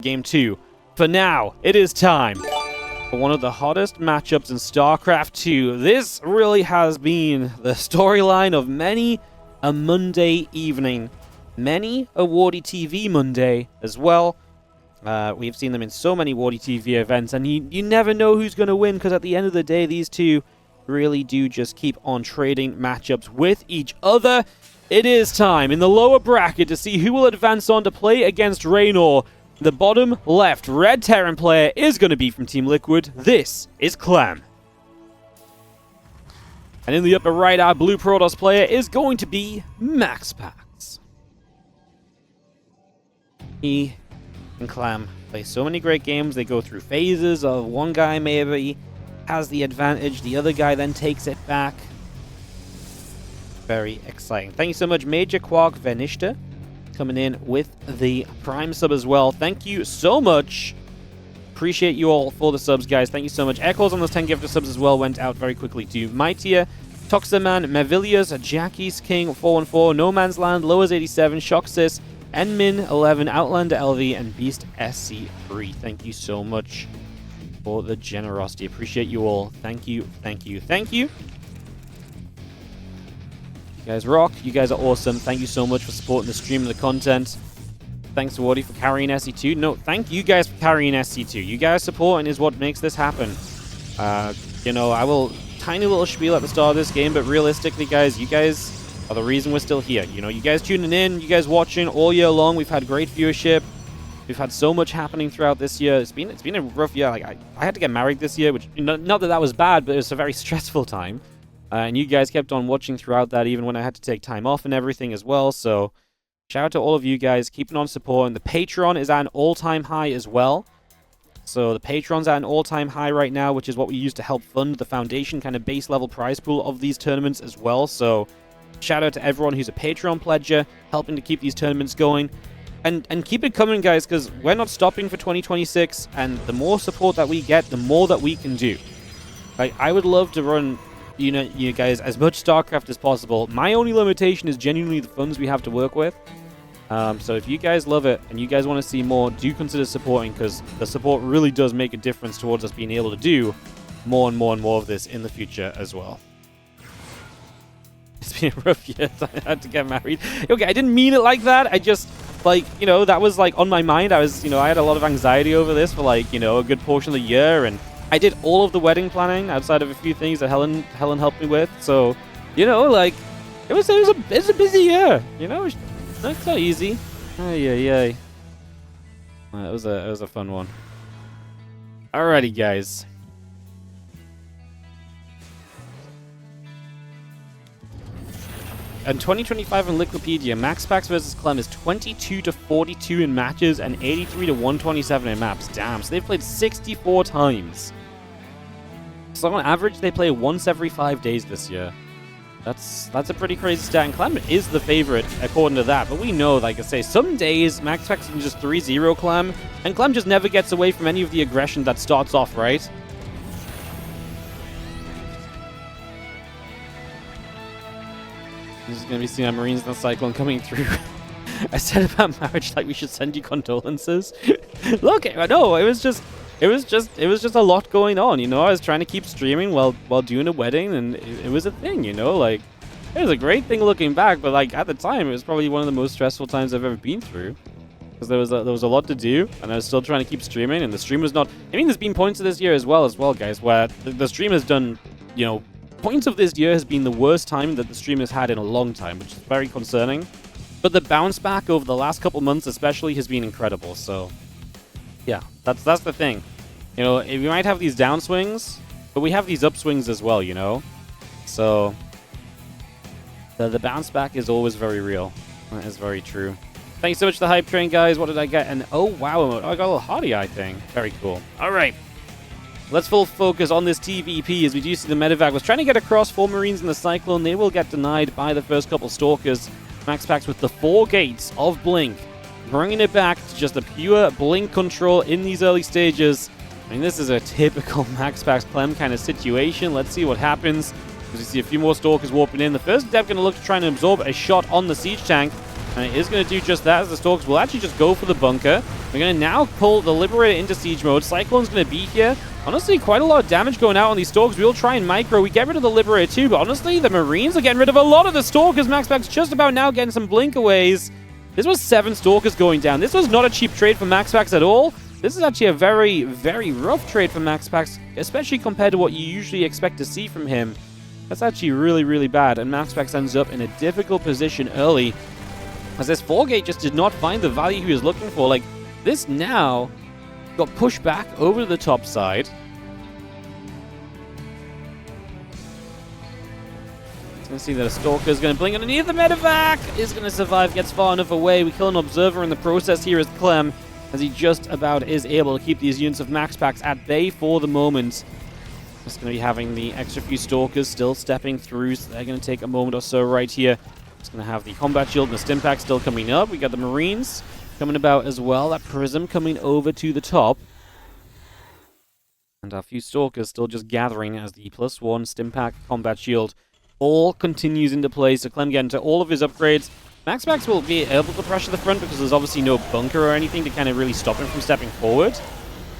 Game 2. For now, it is time for one of the hottest matchups in StarCraft 2. This really has been the storyline of many a Monday evening. Many a WardiTV Monday as well. We've seen them in so many WardiTV events, and you never know who's going to win, because at the end of the day, these two really do just keep on trading matchups with each other. It is time in the lower bracket to see who will advance on to play against Raynor. The bottom left red Terran player is going to be from Team Liquid. This is Clem. And in the upper right, our blue Protoss player is going to be MaxPax. He and Clem play so many great games. They go through phases of one guy maybe has the advantage, the other guy then takes it back. Very exciting. Thank you so much, Major Quark Venishta, coming in with the Prime sub as well. Thank you so much. Appreciate you all for the subs, guys. Thank you so much. Echoes on those 10 gifted subs as well went out very quickly to Mightier, Toxaman, Mavilius, Jackie's King 414, No Man's Land, Lowers 87, Shoxis, Nmin 11, Outlander LV, and Beast SC3. Thank you so much for the generosity. Appreciate you all. Thank you, thank you, thank you. You guys rock. You guys are awesome. Thank you so much for supporting the stream and the content. Thanks to Wardy for carrying SC2. No, thank you guys for carrying SC2. You guys supporting is what makes this happen. You know, I will tiny little spiel at the start of this game, but realistically, guys, you guys are the reason we're still here. You know, you guys tuning in, you guys watching all year long. We've had great viewership. We've had so much happening throughout this year. It's been a rough year. Like I had to get married this year, which not that was bad, but it was a very stressful time. And you guys kept on watching throughout that, even when I had to take time off and everything as well. So shout out to all of you guys, keeping on supporting. The Patreon is at an all-time high as well. So the Patreon's at an all-time high right now, which is what we use to help fund the foundation kind of base level prize pool of these tournaments as well. So shout out to everyone who's a Patreon pledger, helping to keep these tournaments going. And keep it coming, guys, because we're not stopping for 2026, and the more support that we get, the more that we can do. Like, I would love to run, you guys, as much StarCraft as possible. My only limitation is genuinely the funds we have to work with. So if you guys love it and you guys want to see more, do consider supporting, because the support really does make a difference towards us being able to do more and more and more of this in the future as well. It's been a rough year. I had to get married. Okay, I didn't mean it like that. I just, like, that was, like, on my mind. I was, I had a lot of anxiety over this for, like, a good portion of the year, and I did all of the wedding planning outside of a few things that Helen helped me with. So, like, it's a busy year. It's not easy. Ay. It was a fun one. Alrighty, guys. In 2025 in Liquipedia, MaxPax versus Clem is 22-42 in matches and 83-127 in maps. Damn, so they've played 64 times. So on average, they play once every 5 days this year. That's a pretty crazy stat, and Clem is the favorite according to that. But we know, like I say, some days MaxPax can just 3-0 Clem, and Clem just never gets away from any of the aggression that starts off right. This is going to be seeing our Marines in the Cyclone coming through. I said about marriage, like, we should send you condolences. Look, no, it was just a lot going on, I was trying to keep streaming while doing a wedding, and it was a thing, like, it was a great thing looking back, but, like, at the time, it was probably one of the most stressful times I've ever been through, because there was a lot to do, and I was still trying to keep streaming, and the stream was not, there's been points of this year as well, guys, where the stream has done, points of this year has been the worst time that the stream has had in a long time, which is very concerning. But the bounce back over the last couple months especially has been incredible. So, yeah, that's the thing. We might have these downswings, but we have these upswings as well, So, the bounce back is always very real. That is very true. Thanks so much for the hype train, guys. What did I get? And oh, wow, I got a little Hardy Eye thing. Very cool. All right. Let's full focus on this TvP, as we do see the medevac was trying to get across 4 Marines in the Cyclone. They will get denied by the first couple Stalkers. MaxPax with the 4 gates of Blink, bringing it back to just a pure Blink control in these early stages. This is a typical MaxPax Clem kind of situation. Let's see what happens, as we see a few more Stalkers warping in. The first Dev going to look to try and absorb a shot on the siege tank. And it is going to do just that, as the Stalkers will actually just go for the bunker. We're going to now pull the Liberator into siege mode. Cyclone's going to be here. Honestly, quite a lot of damage going out on these Stalkers. We'll try and micro. We get rid of the Liberator too, but honestly, the Marines are getting rid of a lot of the Stalkers. MaxPax just about now getting some blink-aways. This was 7 Stalkers going down. This was not a cheap trade for MaxPax at all. This is actually a very, very rough trade for MaxPax, especially compared to what you usually expect to see from him. That's actually really, really bad, and MaxPax ends up in a difficult position early, as this 4-gate just did not find the value he was looking for. Like, this now got pushed back over to the top side. Going to see that a Stalker is going to blink underneath. The medevac is going to survive, gets far enough away. We kill an Observer in the process here as Clem, as he just about is able to keep these units of MaxPax at bay for the moment. Just going to be having the extra few Stalkers still stepping through, so they're going to take a moment or so right here. Just going to have the Combat Shield and the Stimpack still coming up. We got the Marines coming about as well. That Prism coming over to the top. And our few Stalkers still just gathering as the +1 Stimpack Combat Shield all continues into play. So Clem getting to all of his upgrades. MaxPax will be able to pressure the front because there's obviously no bunker or anything to kind of really stop him from stepping forward.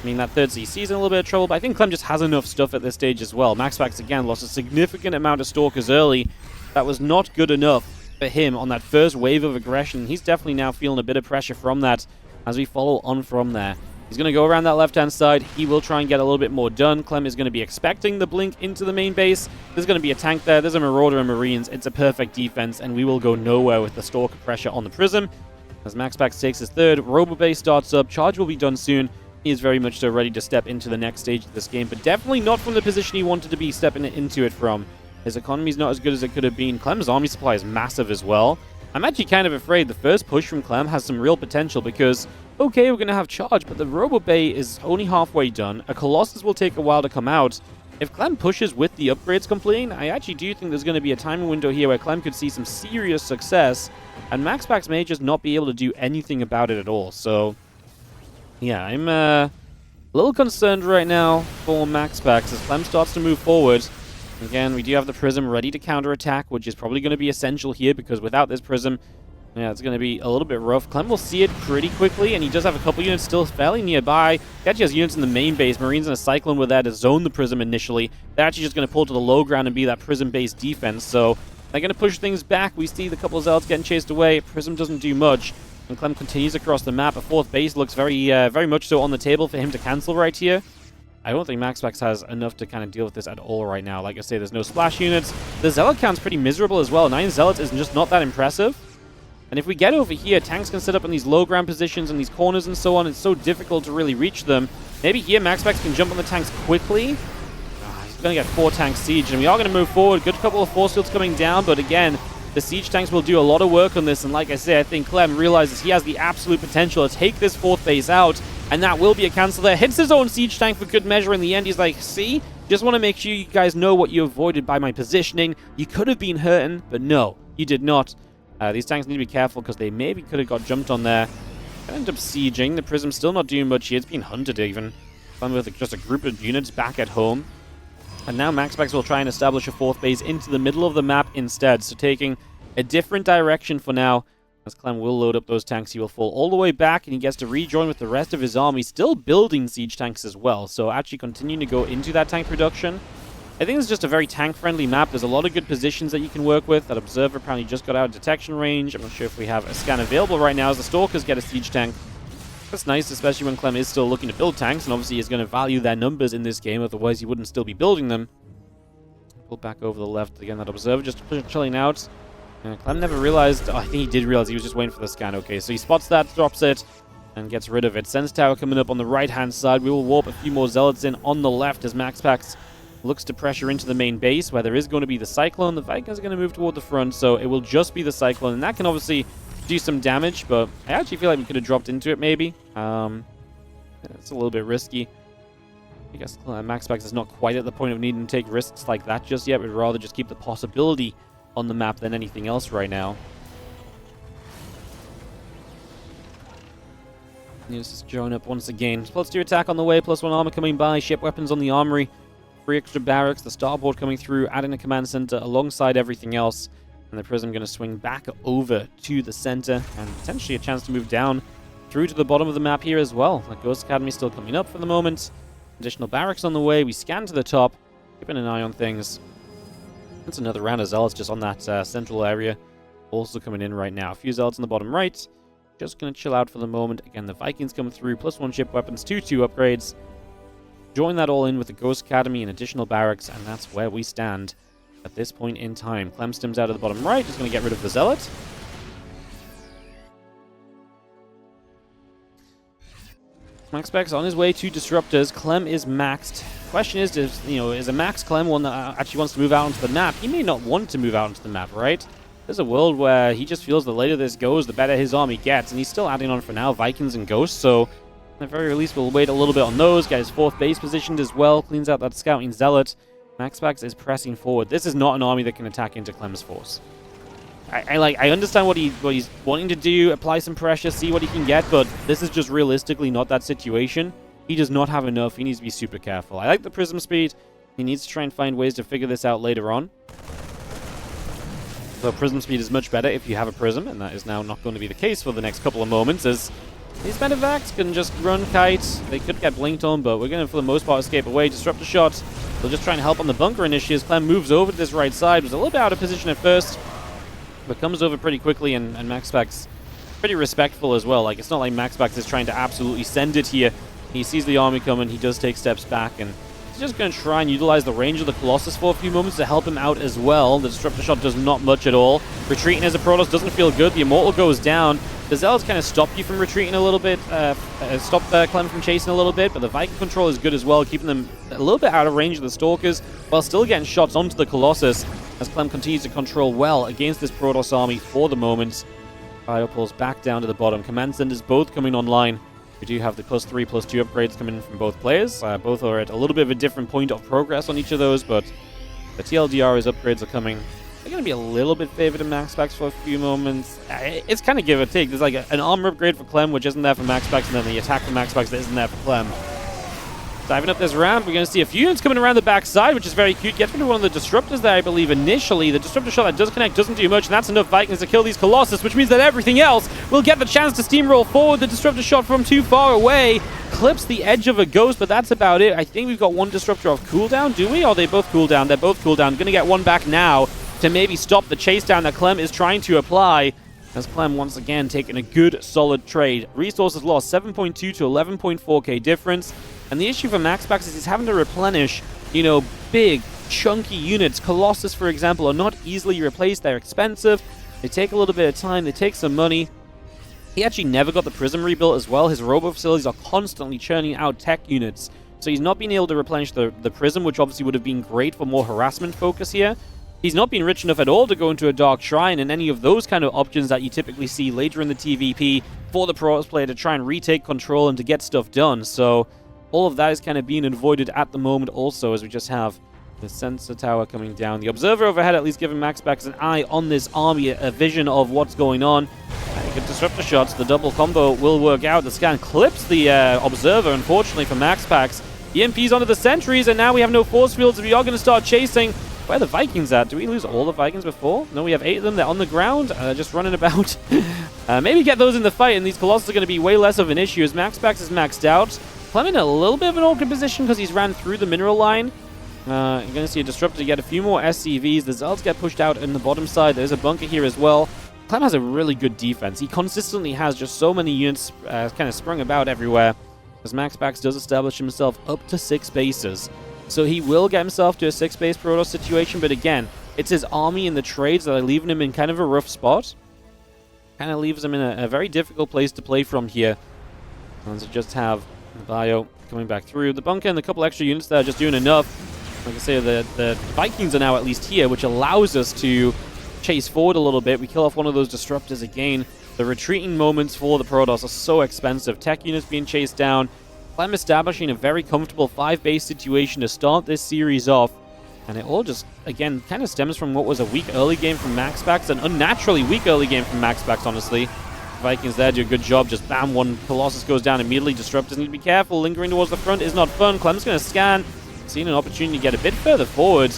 I mean, that 3rd CC is in a little bit of trouble, but I think Clem just has enough stuff at this stage as well. MaxPax, again, lost a significant amount of Stalkers early. That was not good enough for him on that first wave of aggression. He's definitely now feeling a bit of pressure from that as we follow on from there. He's going to go around that left-hand side. He will try and get a little bit more done. Clem is going to be expecting the blink into the main base. There's going to be a tank there. There's a Marauder and Marines. It's a perfect defense, and we will go nowhere with the Stalker pressure on the Prism. As MaxPax takes his 3rd, Robobase starts up. Charge will be done soon. He is very much so ready to step into the next stage of this game, but definitely not from the position he wanted to be stepping into it from. His economy is not as good as it could have been. Clem's army supply is massive as well. I'm actually kind of afraid the first push from Clem has some real potential because, okay, we're going to have charge, but the Robo Bay is only halfway done. A Colossus will take a while to come out. If Clem pushes with the upgrades completing, I actually do think there's going to be a timing window here where Clem could see some serious success, and MaxPax may just not be able to do anything about it at all. So, yeah, I'm a little concerned right now for MaxPax as Clem starts to move forward. Again, we do have the Prism ready to counterattack, which is probably going to be essential here because without this Prism, yeah, it's going to be a little bit rough. Clem will see it pretty quickly, and he does have a couple units still fairly nearby. He actually has units in the main base. Marines and a Cyclone were there to zone the Prism initially. They're actually just going to pull to the low ground and be that Prism-based defense, so they're going to push things back. We see the couple of Zealots getting chased away. Prism doesn't do much, and Clem continues across the map. A 4th base looks very much so on the table for him to cancel right here. I don't think MaxPax has enough to kind of deal with this at all right now. Like I say, there's no splash units. The Zealot count's pretty miserable as well. 9 Zealots is just not that impressive. And if we get over here, tanks can set up in these low ground positions and these corners and so on. It's so difficult to really reach them. Maybe here MaxPax can jump on the tanks quickly. He's going to get 4 tanks siege, and we are going to move forward. Good couple of force fields coming down, but again, the siege tanks will do a lot of work on this. And like I say, I think Clem realizes he has the absolute potential to take this 4th base out. And that will be a cancel there. Hits his own siege tank for good measure in the end. He's like, see? Just want to make sure you guys know what you avoided by my positioning. You could have been hurting, but no, you did not. These tanks need to be careful because they maybe could have got jumped on there. End up sieging. The Prism's still not doing much here. It's been hunted even. Fun with just a group of units back at home. And now MaxPax will try and establish a 4th base into the middle of the map instead. So taking a different direction for now. As Clem will load up those tanks, he will fall all the way back, and he gets to rejoin with the rest of his army, still building siege tanks as well. So actually continuing to go into that tank production. I think it's just a very tank-friendly map. There's a lot of good positions that you can work with. That Observer apparently just got out of detection range. I'm not sure if we have a scan available right now as the Stalkers get a siege tank. That's nice, especially when Clem is still looking to build tanks, and obviously is going to value their numbers in this game, otherwise he wouldn't still be building them. Pull back over the left again, that Observer just chilling out. Clem never realized... Oh, I think he did realize he was just waiting for the scan. Okay, so he spots that, drops it, and gets rid of it. Sense Tower coming up on the right-hand side. We will warp a few more Zealots in on the left as MaxPax looks to pressure into the main base, where there is going to be the Cyclone. The Vikings are going to move toward the front, so it will just be the Cyclone, and that can obviously do some damage, but I actually feel like we could have dropped into it, maybe. It's a little bit risky. I guess MaxPax is not quite at the point of needing to take risks like that just yet. We'd rather just keep the possibility on the map than anything else right now. Let's just join up once again. +2 attack on the way, +1 armor coming by, ship weapons on the armory, 3 extra barracks, the starboard coming through, adding a command center alongside everything else. And the Prism going to swing back over to the center and potentially a chance to move down through to the bottom of the map here as well. The Ghost Academy still coming up for the moment. Additional barracks on the way. We scan to the top, keeping an eye on things. That's another round of Zealots just on that central area. Also coming in right now. A few Zealots on the bottom right. Just going to chill out for the moment. Again, the Vikings coming through. +1 ship weapons, 2 upgrades. Join that all in with the Ghost Academy and additional barracks, and that's where we stand at this point in time. Clem stims out of the bottom right. Just going to get rid of the Zealot. MaxPax on his way to Disruptors. Clem is maxed. Question is a max Clem one that actually wants to move out onto the map? He may not want to move out onto the map, right? There's a world where he just feels the later this goes, the better his army gets, and he's still adding on for now Vikings and Ghosts, so at the very least we'll wait a little bit on those, get his 4th base positioned as well, cleans out that Scouting Zealot. MaxPax is pressing forward. This is not an army that can attack into Clem's force. I understand what he's wanting to do, apply some pressure, see what he can get, but this is just realistically not that situation. He does not have enough. He needs to be super careful. I like the Prism speed. He needs to try and find ways to figure this out later on. So Prism speed is much better if you have a Prism, and that is now not going to be the case for the next couple of moments, as these Medivacs can just run kites. They could get blinked on, but we're going to, for the most part, escape away. Disruptor shots. They'll just try and help on the bunker initiatives. Clem moves over to this right side. Was a little bit out of position at first, but comes over pretty quickly, and MaxPax pretty respectful as well. Like, it's not like MaxPax is trying to absolutely send it here. He sees the army coming. He does take steps back, and he's just going to try and utilize the range of the Colossus for a few moments to help him out as well. The Disruptor shot does not much at all. Retreating as a Protoss doesn't feel good. The Immortal goes down. The Zealots kind of stop you from retreating a little bit, stop Clem from chasing a little bit, but the Viking control is good as well, keeping them a little bit out of range of the Stalkers, while still getting shots onto the Colossus, as Clem continues to control well against this Protoss army for the moment. Bio pulls back down to the bottom. Command Centers both coming online. We do have the +3, +2 upgrades coming in from both players. Both are at a little bit of a different point of progress on each of those, but the TLDR's upgrades are coming. They're going to be a little bit favored in MaxPax for a few moments. It's kind of give or take. There's like an armor upgrade for Clem, which isn't there for MaxPax, and then the attack for MaxPax that isn't there for Clem. Diving up this ramp, we're going to see a few units coming around the back side, which is very cute. Gets rid of one of the Disruptors there, I believe, initially. The Disruptor shot that does connect doesn't do much, and that's enough Vikings to kill these Colossus, which means that everything else will get the chance to steamroll forward. The Disruptor shot from too far away clips the edge of a Ghost, but that's about it. I think we've got one Disruptor off cooldown, do we? Or they both cooldown? They're both cooldown. Going to get one back now to maybe stop the chase down that Clem is trying to apply, as Clem once again taking a good solid trade. Resources lost 7.2 to 11.4k difference, and the issue for MaxPax is he's having to replenish, big chunky units. Colossus, for example, are not easily replaced. They're expensive. They take a little bit of time. They take some money. He actually never got the Prism rebuilt as well. His robo facilities are constantly churning out tech units, so he's not been able to replenish the Prism, which obviously would have been great for more harassment focus here. He's not been rich enough at all to go into a Dark Shrine and any of those kind of options that you typically see later in the TvP for the Protoss player to try and retake control and to get stuff done. So all of that is kind of being avoided at the moment also, as we just have the sensor tower coming down. The Observer overhead at least giving MaxPax an eye on this army, a vision of what's going on. Good Disruptor shots. The double combo will work out. The scan clips the Observer, unfortunately, for MaxPax. The MP's onto the sentries, and now we have no force fields. We are going to start chasing. Where are the Vikings at? Do we lose all the Vikings before? No, we have 8 of them. They're on the ground, just running about. Maybe get those in the fight, and these Colossus are going to be way less of an issue, as MaxPax is maxed out. Clem in a little bit of an awkward position because he's ran through the mineral line. You're going to see a Disruptor get a few more SCVs. The Zealots get pushed out in the bottom side. There's a bunker here as well. Clem has a really good defense. He consistently has just so many units kind of sprung about everywhere, as MaxPax does establish himself up to 6 bases. So he will get himself to a 6-base Protoss situation, but again, it's his army and the trades that are leaving him in kind of a rough spot. Kind of leaves him in a very difficult place to play from here. And to just have the Bio coming back through. The bunker and a couple extra units there are just doing enough. Like I say, the Vikings are now at least here, which allows us to chase forward a little bit. We kill off one of those Disruptors again. The retreating moments for the Protoss are so expensive. Tech units being chased down. Clem establishing a very comfortable 5-base situation to start this series off. And it all just, again, kind of stems from what was a weak early game from MaxPax. An unnaturally weak early game from MaxPax, honestly. Vikings there do a good job. Just bam, one Colossus goes down immediately. Disruptors need to be careful. Lingering towards the front is not fun. Clem's going to scan. Seeing an opportunity to get a bit further forward.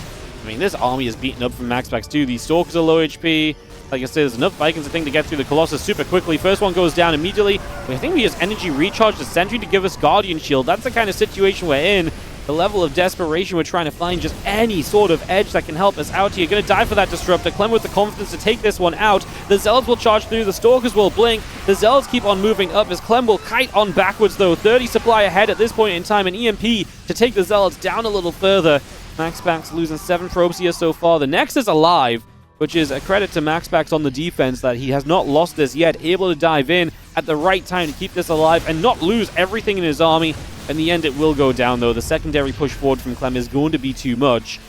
I mean, this army is beaten up from MaxPax too. These Stalkers are low HP. Like I said, there's enough Vikings, I think, to get through the Colossus super quickly. First one goes down immediately. But I think we just energy recharge the Sentry to give us Guardian Shield. That's the kind of situation we're in. The level of desperation we're trying to find just any sort of edge that can help us out here. Gonna die for that Disruptor. Clem with the confidence to take this one out. The Zealots will charge through. The Stalkers will blink. The Zealots keep on moving up as Clem will kite on backwards, though. 30 supply ahead at this point in time. An EMP to take the Zealots down a little further. MaxPax losing 7 probes here so far. The next is alive, which is a credit to MaxPax on the defense that he has not lost this yet, able to dive in at the right time to keep this alive and not lose everything in his army. In the end, it will go down, though. The secondary push forward from Clem is going to be too much.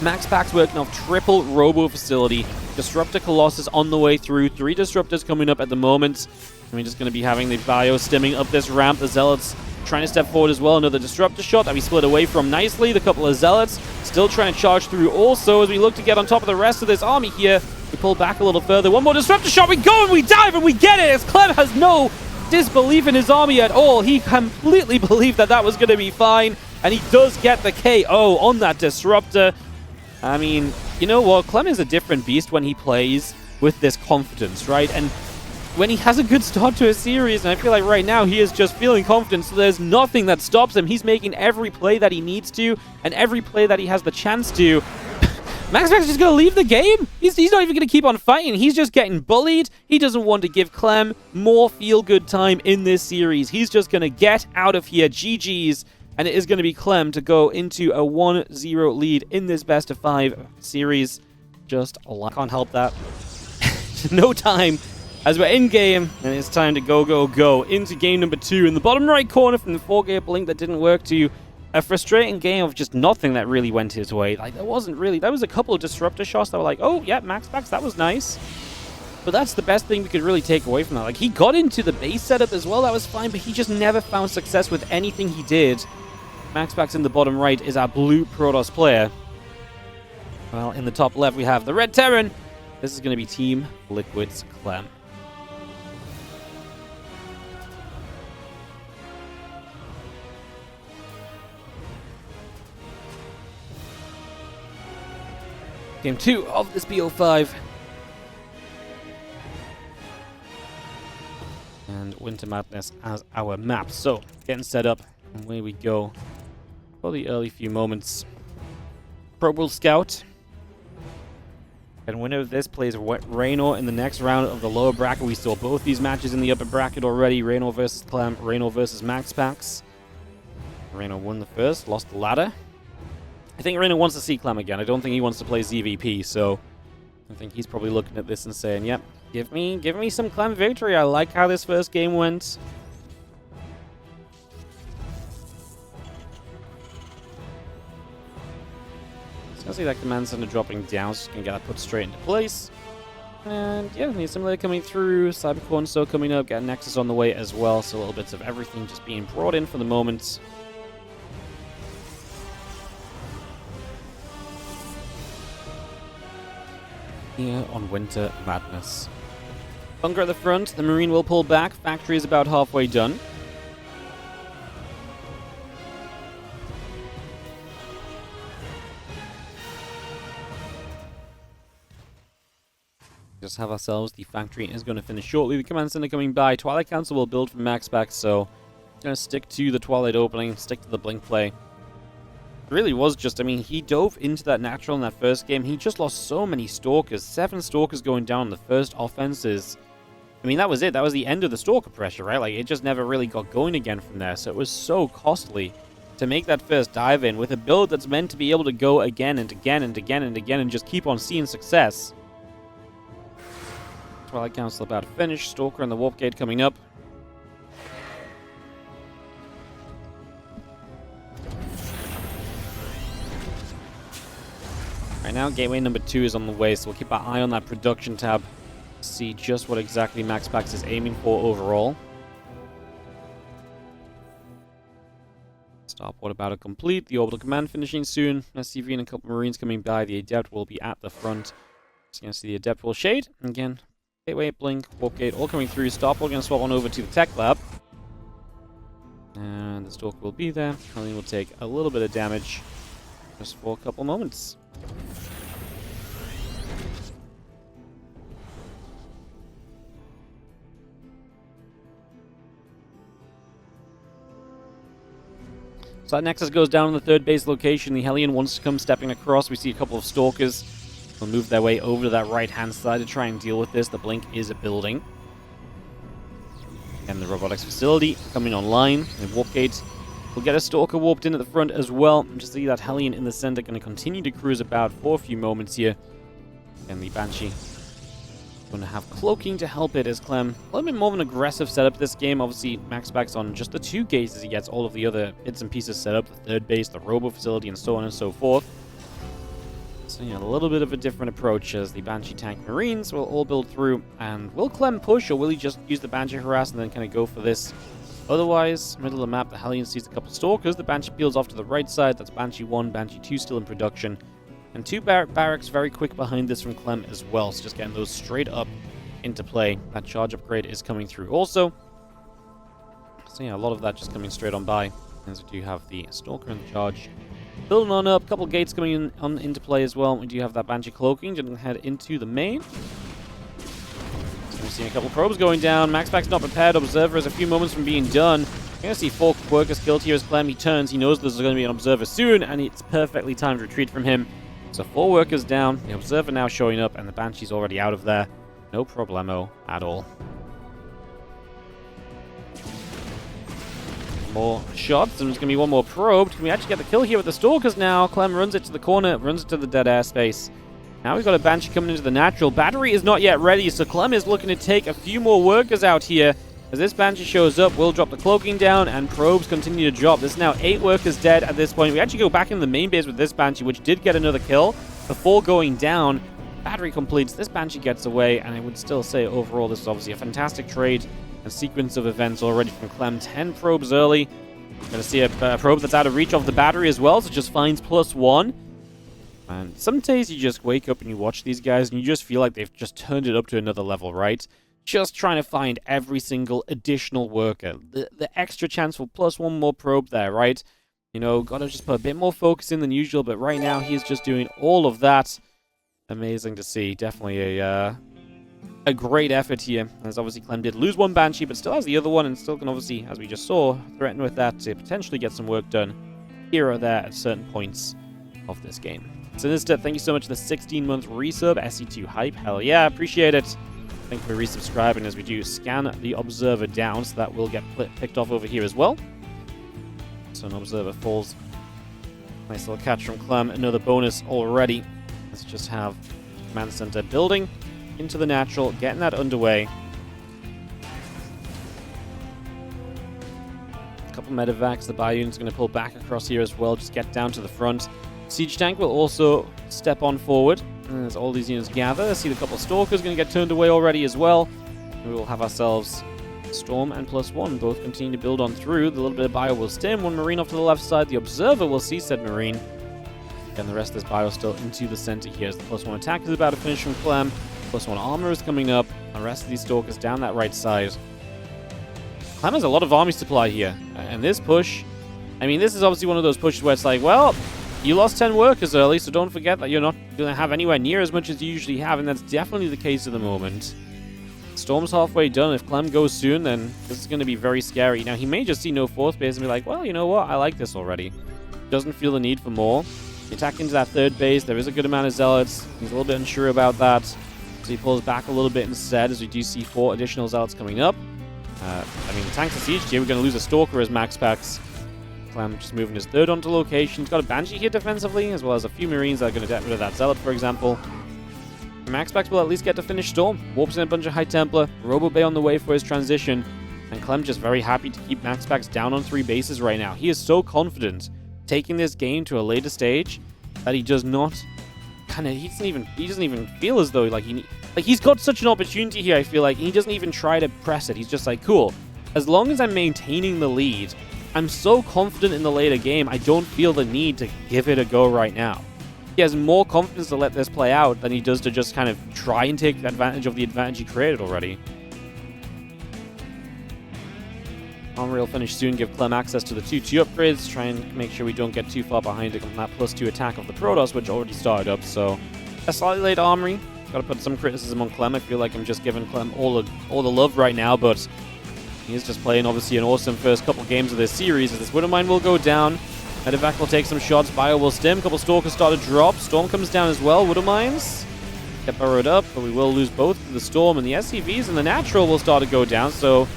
MaxPax working off triple Robo Facility. Disruptor Colossus on the way through. 3 Disruptors coming up at the moment. And we're just going to be having the Bio stimming up this ramp. The Zealots trying to step forward as well. Another Disruptor shot that we split away from nicely. The couple of Zealots still trying to charge through also as we look to get on top of the rest of this army here. We pull back a little further. One more Disruptor shot. We go and we dive and we get it as Clem has no disbelief in his army at all. He completely believed that that was going to be fine. And he does get the KO on that Disruptor. I mean, you know what? Clem is a different beast when he plays with this confidence, right? And when he has a good start to a series, and I feel like right now he is just feeling confident, so there's nothing that stops him. He's making every play that he needs to, and every play that he has the chance to. MaxPax is just going to leave the game. He's not even going to keep on fighting. He's just getting bullied. He doesn't want to give Clem more feel-good time in this series. He's just going to get out of here. GG's. And it is going to be Clem to go into a 1-0 lead in this best-of-5 series. Just can't help that. No time as we're in-game, and it's time to go into game number 2. In the bottom right corner from the 4-gear blink that didn't work to a frustrating game of just nothing that really went his way. Like, there wasn't really... There was a couple of Disruptor shots that were like, oh, yeah, MaxPax, that was nice. But that's the best thing we could really take away from that. Like, he got into the base setup as well, that was fine, but he just never found success with anything he did. MaxPax in the bottom right is our blue Protoss player. Well, in the top left, we have the Red Terran. This is going to be Team Liquid's Clem. Game 2 of this BO5. And Winter Madness as our map. So, getting set up, and away we go. For the early few moments. Probe will scout. And winner of this plays Raynor in the next round of the lower bracket. We saw both these matches in the upper bracket already. Raynor versus Clem, Raynor versus MaxPax. Raynor won the first, lost the ladder. I think Raynor wants to see Clem again. I don't think he wants to play ZVP, so I think he's probably looking at this and saying, yep, give me some Clem victory. I like how this first game went. So I see that command center dropping down, so you can get that put straight into place. And yeah, the assimilator coming through, Cybercorn still coming up, got Nexus on the way as well, so little bits of everything just being brought in for the moment. Here on Winter Madness. Bunker at the front, the Marine will pull back, factory is about halfway done. Just have ourselves, the factory is going to finish shortly. The command center coming by, Twilight Council will build from MaxPax, so going to stick to the Twilight opening, stick to the blink play. It really was just, I mean, he dove into that natural in that first game. He just lost so many Stalkers. 7 Stalkers going down in the first offenses. I mean, that was it. That was the end of the Stalker pressure, right? Like, it just never really got going again from there. So it was so costly to make that first dive in with a build that's meant to be able to go again and again and again and again and just keep on seeing success. Twilight Council about to finish. Stalker and the Warp Gate coming up. Right now, gateway number 2 is on the way, so we'll keep our eye on that production tab to see just what exactly MaxPax is aiming for overall. Starport about to complete. The orbital command finishing soon. SCV and a couple Marines coming by. The Adept will be at the front. So you can see the Adept will shade. Again, gateway, blink, warp gate, all coming through. Starport going to swap on over to the tech lab. And the Stalker will be there. Only will take a little bit of damage. just for a couple moments. So that Nexus goes down on the third base location. The Hellion wants to come stepping across. We see a couple of Stalkers. They'll move their way over to that right-hand side to try and deal with this. The Blink is a building. And the robotics facility coming online. The warp gate will get a Stalker warped in at the front as well. And just see that Hellion in the center going to continue to cruise about for a few moments here. And the Banshee going to have cloaking to help it as Clem. A little bit more of an aggressive setup this game. Obviously, MaxPax on just the 2 gates as he gets all of the other bits and pieces set up. The third base, the robo facility, and so on and so forth. So, a little bit of a different approach as the Banshee tank Marines will all build through. And will Clem push, or will he just use the Banshee harass and then kind of go for this? Otherwise, middle of the map, the Hellion sees a couple Stalkers. The Banshee peels off to the right side. That's Banshee 1, Banshee 2 still in production. And 2 barracks very quick behind this from Clem as well. So just getting those straight up into play. That charge upgrade is coming through also. So a lot of that just coming straight on by. As we do have the Stalker and the charge building on up. A couple gates coming into play as well. We do have that Banshee cloaking. Just going to head into the main. So we're seeing a couple probes going down. MaxPax not prepared. Observer is a few moments from being done. You're going to see 4 workers killed here as Clem. He turns. He knows there's going to be an Observer soon. And it's perfectly timed retreat from him. So 4 workers down, the Observer now showing up, and the Banshee's already out of there. No problemo at all. More shots, and there's going to be one more probed. Can we actually get the kill here with the Stalkers now? Clem runs it to the corner, runs it to the dead airspace. Now we've got a Banshee coming into the natural. Battery is not yet ready, so Clem is looking to take a few more workers out here. As this Banshee shows up, we'll drop the cloaking down, and probes continue to drop. There's now 8 workers dead at this point. We actually go back in the main base with this Banshee, which did get another kill before going down. Battery completes. This Banshee gets away, and I would still say overall this is obviously a fantastic trade and sequence of events already from Clem. 10 probes early. Going to see a probe that's out of reach of the battery as well, so just finds +1. And some days you just wake up and you watch these guys, and you just feel like they've just turned it up to another level, right? Just trying to find every single additional worker. The extra chance for +1 more probe there, right? Got to just put a bit more focus in than usual, but right now he's just doing all of that. Amazing to see. Definitely a great effort here. As obviously Clem did lose 1 Banshee, but still has the other one, and still can obviously, as we just saw, threaten with that to potentially get some work done here or there at certain points of this game. Sinister, thank you so much for the 16-month resub. SE2 hype. Hell yeah, appreciate it. Thank you for resubscribing as we do scan the Observer down, so that will get picked off over here as well. So an Observer falls. Nice little catch from Clem. Another bonus already. Let's just have Command Center building into the natural, getting that underway. A couple medevacs. The Bayon's going to pull back across here as well. Just get down to the front. Siege Tank will also step on forward. As all these units gather, see the couple of Stalkers going to get turned away already as well. We will have ourselves Storm and +1 both continue to build on through. The little bit of bio will stim. 1 Marine off to the left side. The Observer will see said Marine. And the rest of this bio still into the center here. As the +1 attack is about to finish from Clem. +1 armor is coming up. The rest of these Stalkers down that right side. Clem has a lot of army supply here. And this push, this is obviously one of those pushes where it's like, well, you lost 10 workers early, so don't forget that you're not going to have anywhere near as much as you usually have, and that's definitely the case at the moment. Storm's halfway done. If Clem goes soon, then this is going to be very scary. Now, he may just see no 4th base and be like, well, you know what? I like this already. Doesn't feel the need for more. Attack into that 3rd base. There is a good amount of Zealots. He's a little bit unsure about that. So he pulls back a little bit instead, as we do see 4 additional Zealots coming up. The tanks are sieged here. We're going to lose a Stalker as MaxPax. Clem just moving his 3rd onto location. He's got a Banshee here defensively, as well as a few Marines that are going to get rid of that Zealot, for example. MaxPax will at least get to finish Storm. Warps in a bunch of High Templar. Robo Bay on the way for his transition. And Clem just very happy to keep MaxPax down on 3 bases right now. He is so confident taking this game to a later stage that he does not he doesn't even feel as though he's got such an opportunity here. I feel like he doesn't even try to press it. He's just like, cool, as long as I'm maintaining the lead, I'm so confident in the later game, I don't feel the need to give it a go right now. He has more confidence to let this play out than he does to just kind of try and take advantage of the advantage he created already. Armory will finish soon, give Clem access to the 2-2 upgrades, try and make sure we don't get too far behind it on that +2 attack of the Protoss, which already started up, so a slightly late Armory. Gotta put some criticism on Clem. I feel like I'm just giving Clem all the love right now, but he is just playing, obviously, an awesome first couple games of this series, as this Widowmine will go down. Medevac will take some shots, Bio will stim, couple Stalkers start to drop, Storm comes down as well, Widowmines get burrowed up, but we will lose both the Storm, and the SCVs and the Natural will start to go down, so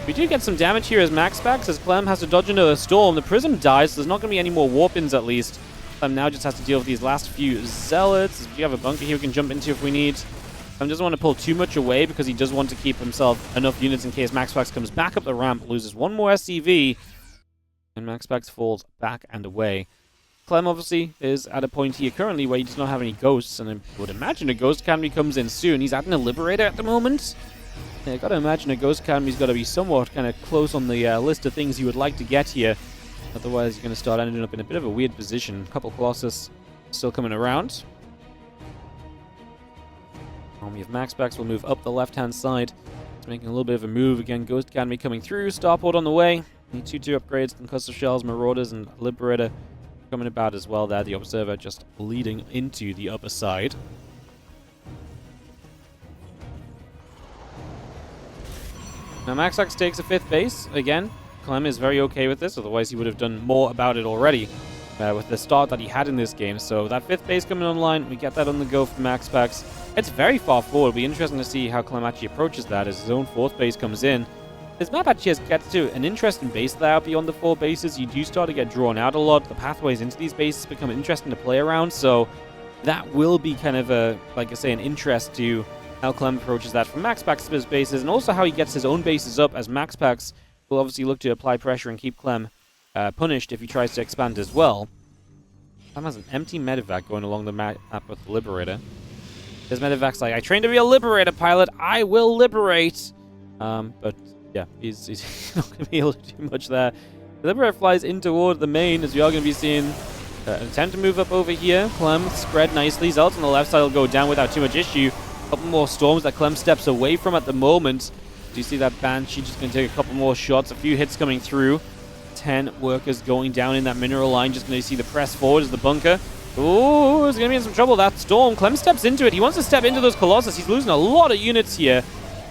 we do get some damage here as MaxPax, as Clem has to dodge into the Storm. The Prism dies, so there's not going to be any more warp-ins at least. Clem now just has to deal with these last few Zealots. If you have a bunker here we can jump into if we need. Clem doesn't want to pull too much away because he does want to keep himself enough units in case MaxPax comes back up the ramp, loses one more SCV, and MaxPax falls back and away. Clem obviously is at a point here currently where he does not have any ghosts, and I would imagine a Ghost Academy comes in soon. He's adding a Liberator at the moment. Yeah, gotta imagine a Ghost Academy's gotta be somewhat kind of close on the list of things you would like to get here. Otherwise, you're gonna start ending up in a bit of a weird position. A couple Colossus still coming around. Army of MaxPax will move up the left-hand side. It's making a little bit of a move. Again, Ghost Academy coming through. Starport on the way. Need 2-2 upgrades, Concussive Shells, Marauders, and Liberator coming about as well there. The Observer just leading into the upper side. Now MaxPax takes a 5th base. Again, Clem is very okay with this, otherwise he would have done more about it already with the start that he had in this game. So that 5th base coming online, we get that on the go for MaxPax. It's very far forward. It'll be interesting to see how Clem actually approaches that as his own 4th base comes in. This map actually gets to an interesting base layout beyond the 4 bases. You do start to get drawn out a lot. The pathways into these bases become interesting to play around, so that will be kind of a, like I say, an interest to how Clem approaches that from MaxPax's bases, and also how he gets his own bases up, as MaxPax will obviously look to apply pressure and keep Clem punished if he tries to expand as well. Clem has an empty medevac going along the map with the Liberator. His medevac's like, I trained to be a Liberator pilot, I will liberate! But yeah, he's not going to be able to do much there. The Liberator flies in toward the main, as we are going to be seeing an attempt to move up over here. Clem spread nicely. Zealots on the left side will go down without too much issue. A couple more Storms that Clem steps away from at the moment. Do you see that Banshee just going to take a couple more shots? A few hits coming through. 10 workers going down in that mineral line. Just going to see the press forward as the bunker. Oh, he's going to be in some trouble. That Storm. Clem steps into it. He wants to step into those Colossus. He's losing a lot of units here.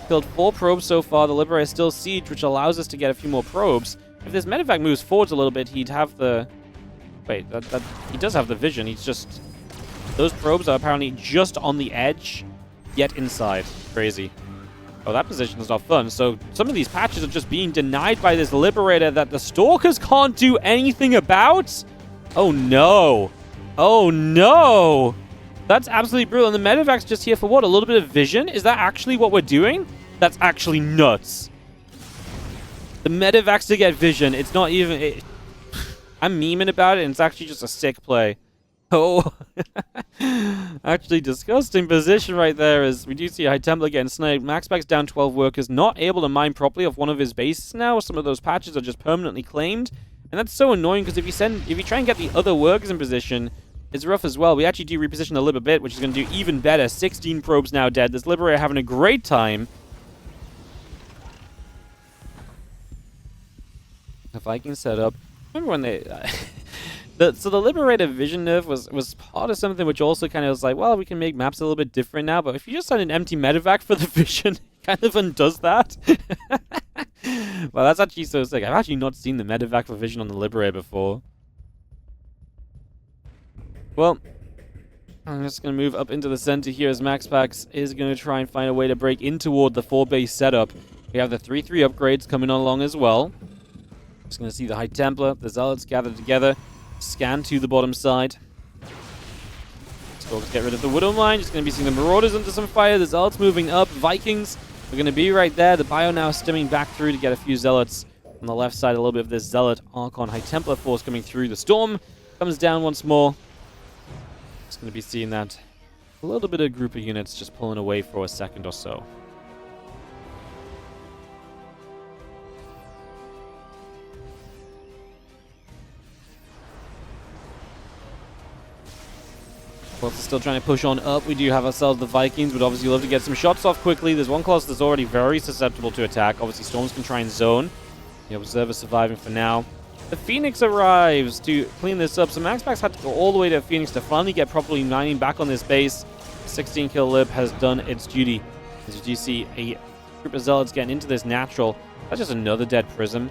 Killed 4 probes so far. The Liberator is still siege, which allows us to get a few more probes. If this medevac moves forwards a little bit, he'd have the... Wait, he does have the vision. He's just... Those probes are apparently just on the edge, yet inside. Crazy. Oh, that position is not fun. So some of these patches are just being denied by this Liberator that the Stalkers can't do anything about? Oh, no. Oh, no. That's absolutely brutal. And the medevac's just here for what? A little bit of vision? Is that actually what we're doing? That's actually nuts. The medevac's to get vision. It's not even... I'm memeing about it, and it's actually just a sick play. Oh. Actually, disgusting position right there as we do see High Templar getting sniped. MaxPax down 12 workers. Not able to mine properly off one of his bases now. Some of those patches are just permanently claimed. And that's so annoying because if you try and get the other workers in position... It's rough as well. We actually do reposition a little bit, which is going to do even better. 16 probes now dead. This Liberator having a great time. The Viking setup. Remember when they... so the Liberator vision nerf was part of something which also kind of was like, well, we can make maps a little bit different now, but if you just had an empty medevac for the vision, it kind of undoes that. Well, that's actually so sick. I've actually not seen the medevac for vision on the Liberator before. Well, I'm just going to move up into the center here as MaxPax is going to try and find a way to break in toward the 4-base setup. We have the 3-3 upgrades coming along as well. Just going to see the High Templar, the Zealots gathered together, scan to the bottom side. Let's get rid of the Widowmine. Just going to be seeing the Marauders under some fire. The Zealots moving up. Vikings are going to be right there. The Bio now stemming back through to get a few Zealots. On the left side, a little bit of this Zealot Archon High Templar force coming through. The Storm comes down once more. Just going to be seeing that a little bit of group of units just pulling away for a second or so. Colossus still trying to push on up. We do have ourselves the Vikings. Would obviously love to get some shots off quickly. There's one Colossus that's already very susceptible to attack. Obviously, Storms can try and zone. The Observer surviving for now. The Phoenix arrives to clean this up. So MaxPax had to go all the way to Phoenix to finally get properly mining back on this base. 16 kill lib has done its duty. As you do see a group of Zealots getting into this natural. That's just another dead Prism.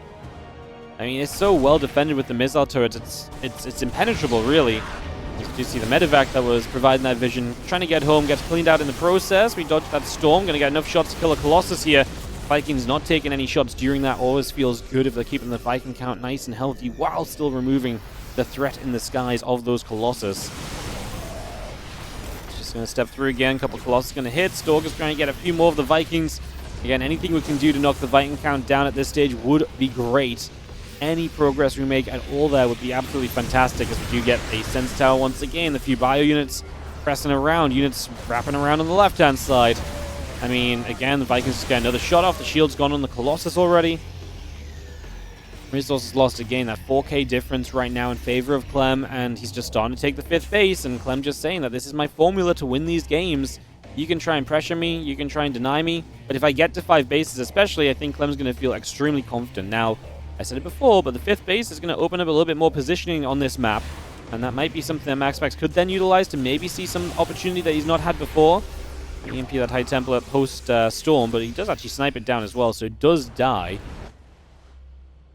I mean, it's so well defended with the missile turrets. It's impenetrable, really. You do see the medevac that was providing that vision. Trying to get home, gets cleaned out in the process. We dodged that storm. Going to get enough shots to kill a Colossus here. Vikings not taking any shots during that always feels good if they're keeping the Viking count nice and healthy while still removing the threat in the skies of those Colossus. Just going to step through again. Couple Colossus going to hit. Stalker's trying to get a few more of the Vikings. Again, anything we can do to knock the Viking count down at this stage would be great. Any progress we make at all there would be absolutely fantastic, as we do get a Sense Tower once again. The few bio units pressing around, units wrapping around on the left-hand side. I mean, again, the Vikings just get another shot off. The shield's gone on the Colossus already. Resources lost again. That 4k difference right now in favor of Clem, and he's just starting to take the 5th base, and Clem just saying that this is my formula to win these games. You can try and pressure me, you can try and deny me, but if I get to 5 bases especially, I think Clem's going to feel extremely confident. Now, I said it before, but the 5th base is going to open up a little bit more positioning on this map, and that might be something that MaxPax could then utilize to maybe see some opportunity that he's not had before. EMP that High Templar post-Storm, but he does actually snipe it down as well, so it does die.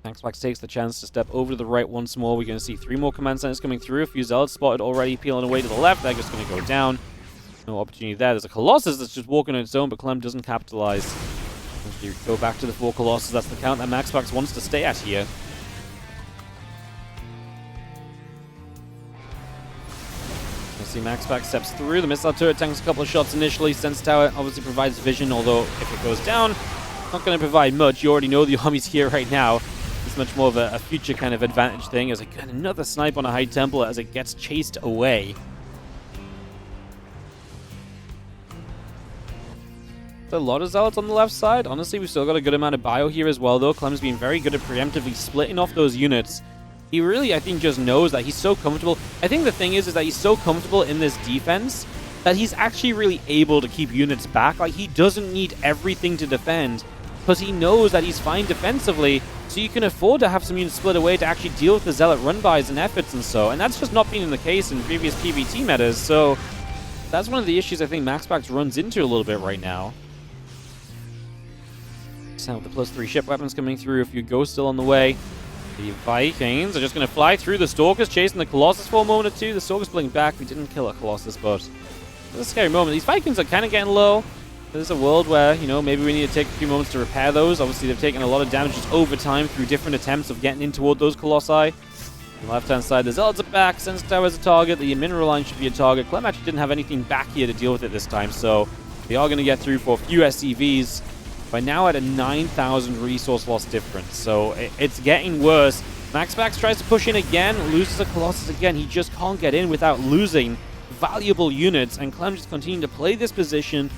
MaxPax takes the chance to step over to the right once more. We're going to see 3 more command centers coming through. A few Zealots spotted already peeling away to the left. They're just going to go down. No opportunity there. There's a Colossus that's just walking on its own, but Clem doesn't capitalize. If you go back to the 4 Colossus, that's the count that MaxPax wants to stay at here. See MaxPax steps through. The missile turret tanks a couple of shots initially. Sense Tower obviously provides vision, although if it goes down, not going to provide much. You already know the army's here right now. It's much more of a future kind of advantage thing. As again, another snipe on a High Templar as it gets chased away. There's a lot of Zealots on the left side. Honestly, we've still got a good amount of bio here as well, though. Clem's been very good at preemptively splitting off those units. He really, I think, just knows that he's so comfortable. I think the thing is that he's so comfortable in this defense that he's actually really able to keep units back. Like, he doesn't need everything to defend because he knows that he's fine defensively, so you can afford to have some units split away to actually deal with the Zealot run-bys and efforts and so. And that's just not been the case in previous PvT metas, so that's one of the issues I think MaxPax runs into a little bit right now. So with the +3 ship weapons coming through, a few Ghosts still on the way. The Vikings are just going to fly through the Stalkers, chasing the Colossus for a moment or two. The Stalkers pulling back. We didn't kill a Colossus, but it's a scary moment. These Vikings are kind of getting low. There's a world where, you know, maybe we need to take a few moments to repair those. Obviously, they've taken a lot of damage just over time through different attempts of getting in toward those Colossi. On the left-hand side, the Zealots are back. Sense Tower is a target. The Mineral Line should be a target. Clem actually didn't have anything back here to deal with it this time, so they are going to get through for a few SCVs. We're now at a 9,000 resource loss difference, so it's getting worse. MaxPax tries to push in again, loses a Colossus again. He just can't get in without losing valuable units, and Clem just continuing to play this position.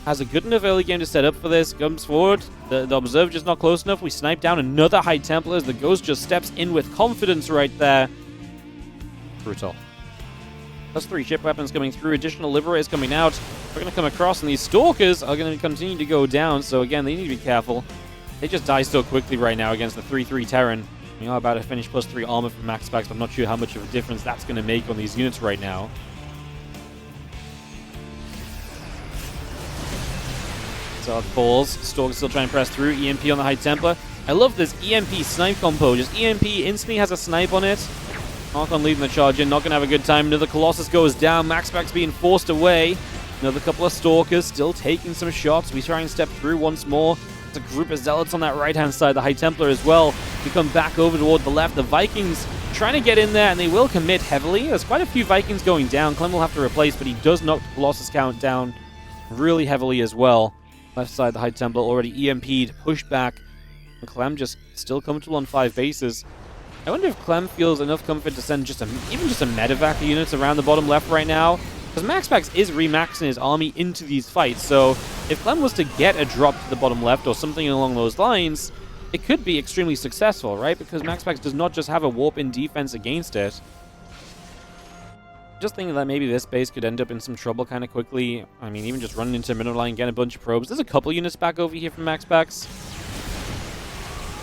Has a good enough early game to set up for this. Comes forward. The Observer just not close enough. We snipe down another High Templar as the Ghost just steps in with confidence right there. Brutal. +3 ship weapons coming through. Additional Liberators coming out. We're going to come across, and these Stalkers are going to continue to go down. So again, they need to be careful. They just die so quickly right now against the 3-3 Terran. We are about to finish +3 armor from MaxPax, but I'm not sure how much of a difference that's going to make on these units right now. So it falls. Stalker's still trying to press through. EMP on the High Templar. I love this EMP snipe compo. Just EMP instantly has a snipe on it. Archon leading the charge in. Not going to have a good time. Another Colossus goes down. MaxPax being forced away. Another couple of Stalkers still taking some shots. We try and step through once more. There's a group of Zealots on that right-hand side. The High Templar as well. We come back over toward the left. The Vikings trying to get in there, and they will commit heavily. There's quite a few Vikings going down. Clem will have to replace, but he does knock the Colossus count down really heavily as well. Left side, the High Templar already EMP'd, pushed back. And Clem just still comfortable on 5 bases. I wonder if Clem feels enough comfort to send even just a medevac units around the bottom left right now. Because MaxPax is remaxing his army into these fights, so if Clem was to get a drop to the bottom left or something along those lines, it could be extremely successful, right? Because MaxPax does not just have a warp-in defense against it. Just thinking that maybe this base could end up in some trouble kind of quickly. I mean, even just running into Mineral Line, getting a bunch of probes. There's a couple units back over here from MaxPax.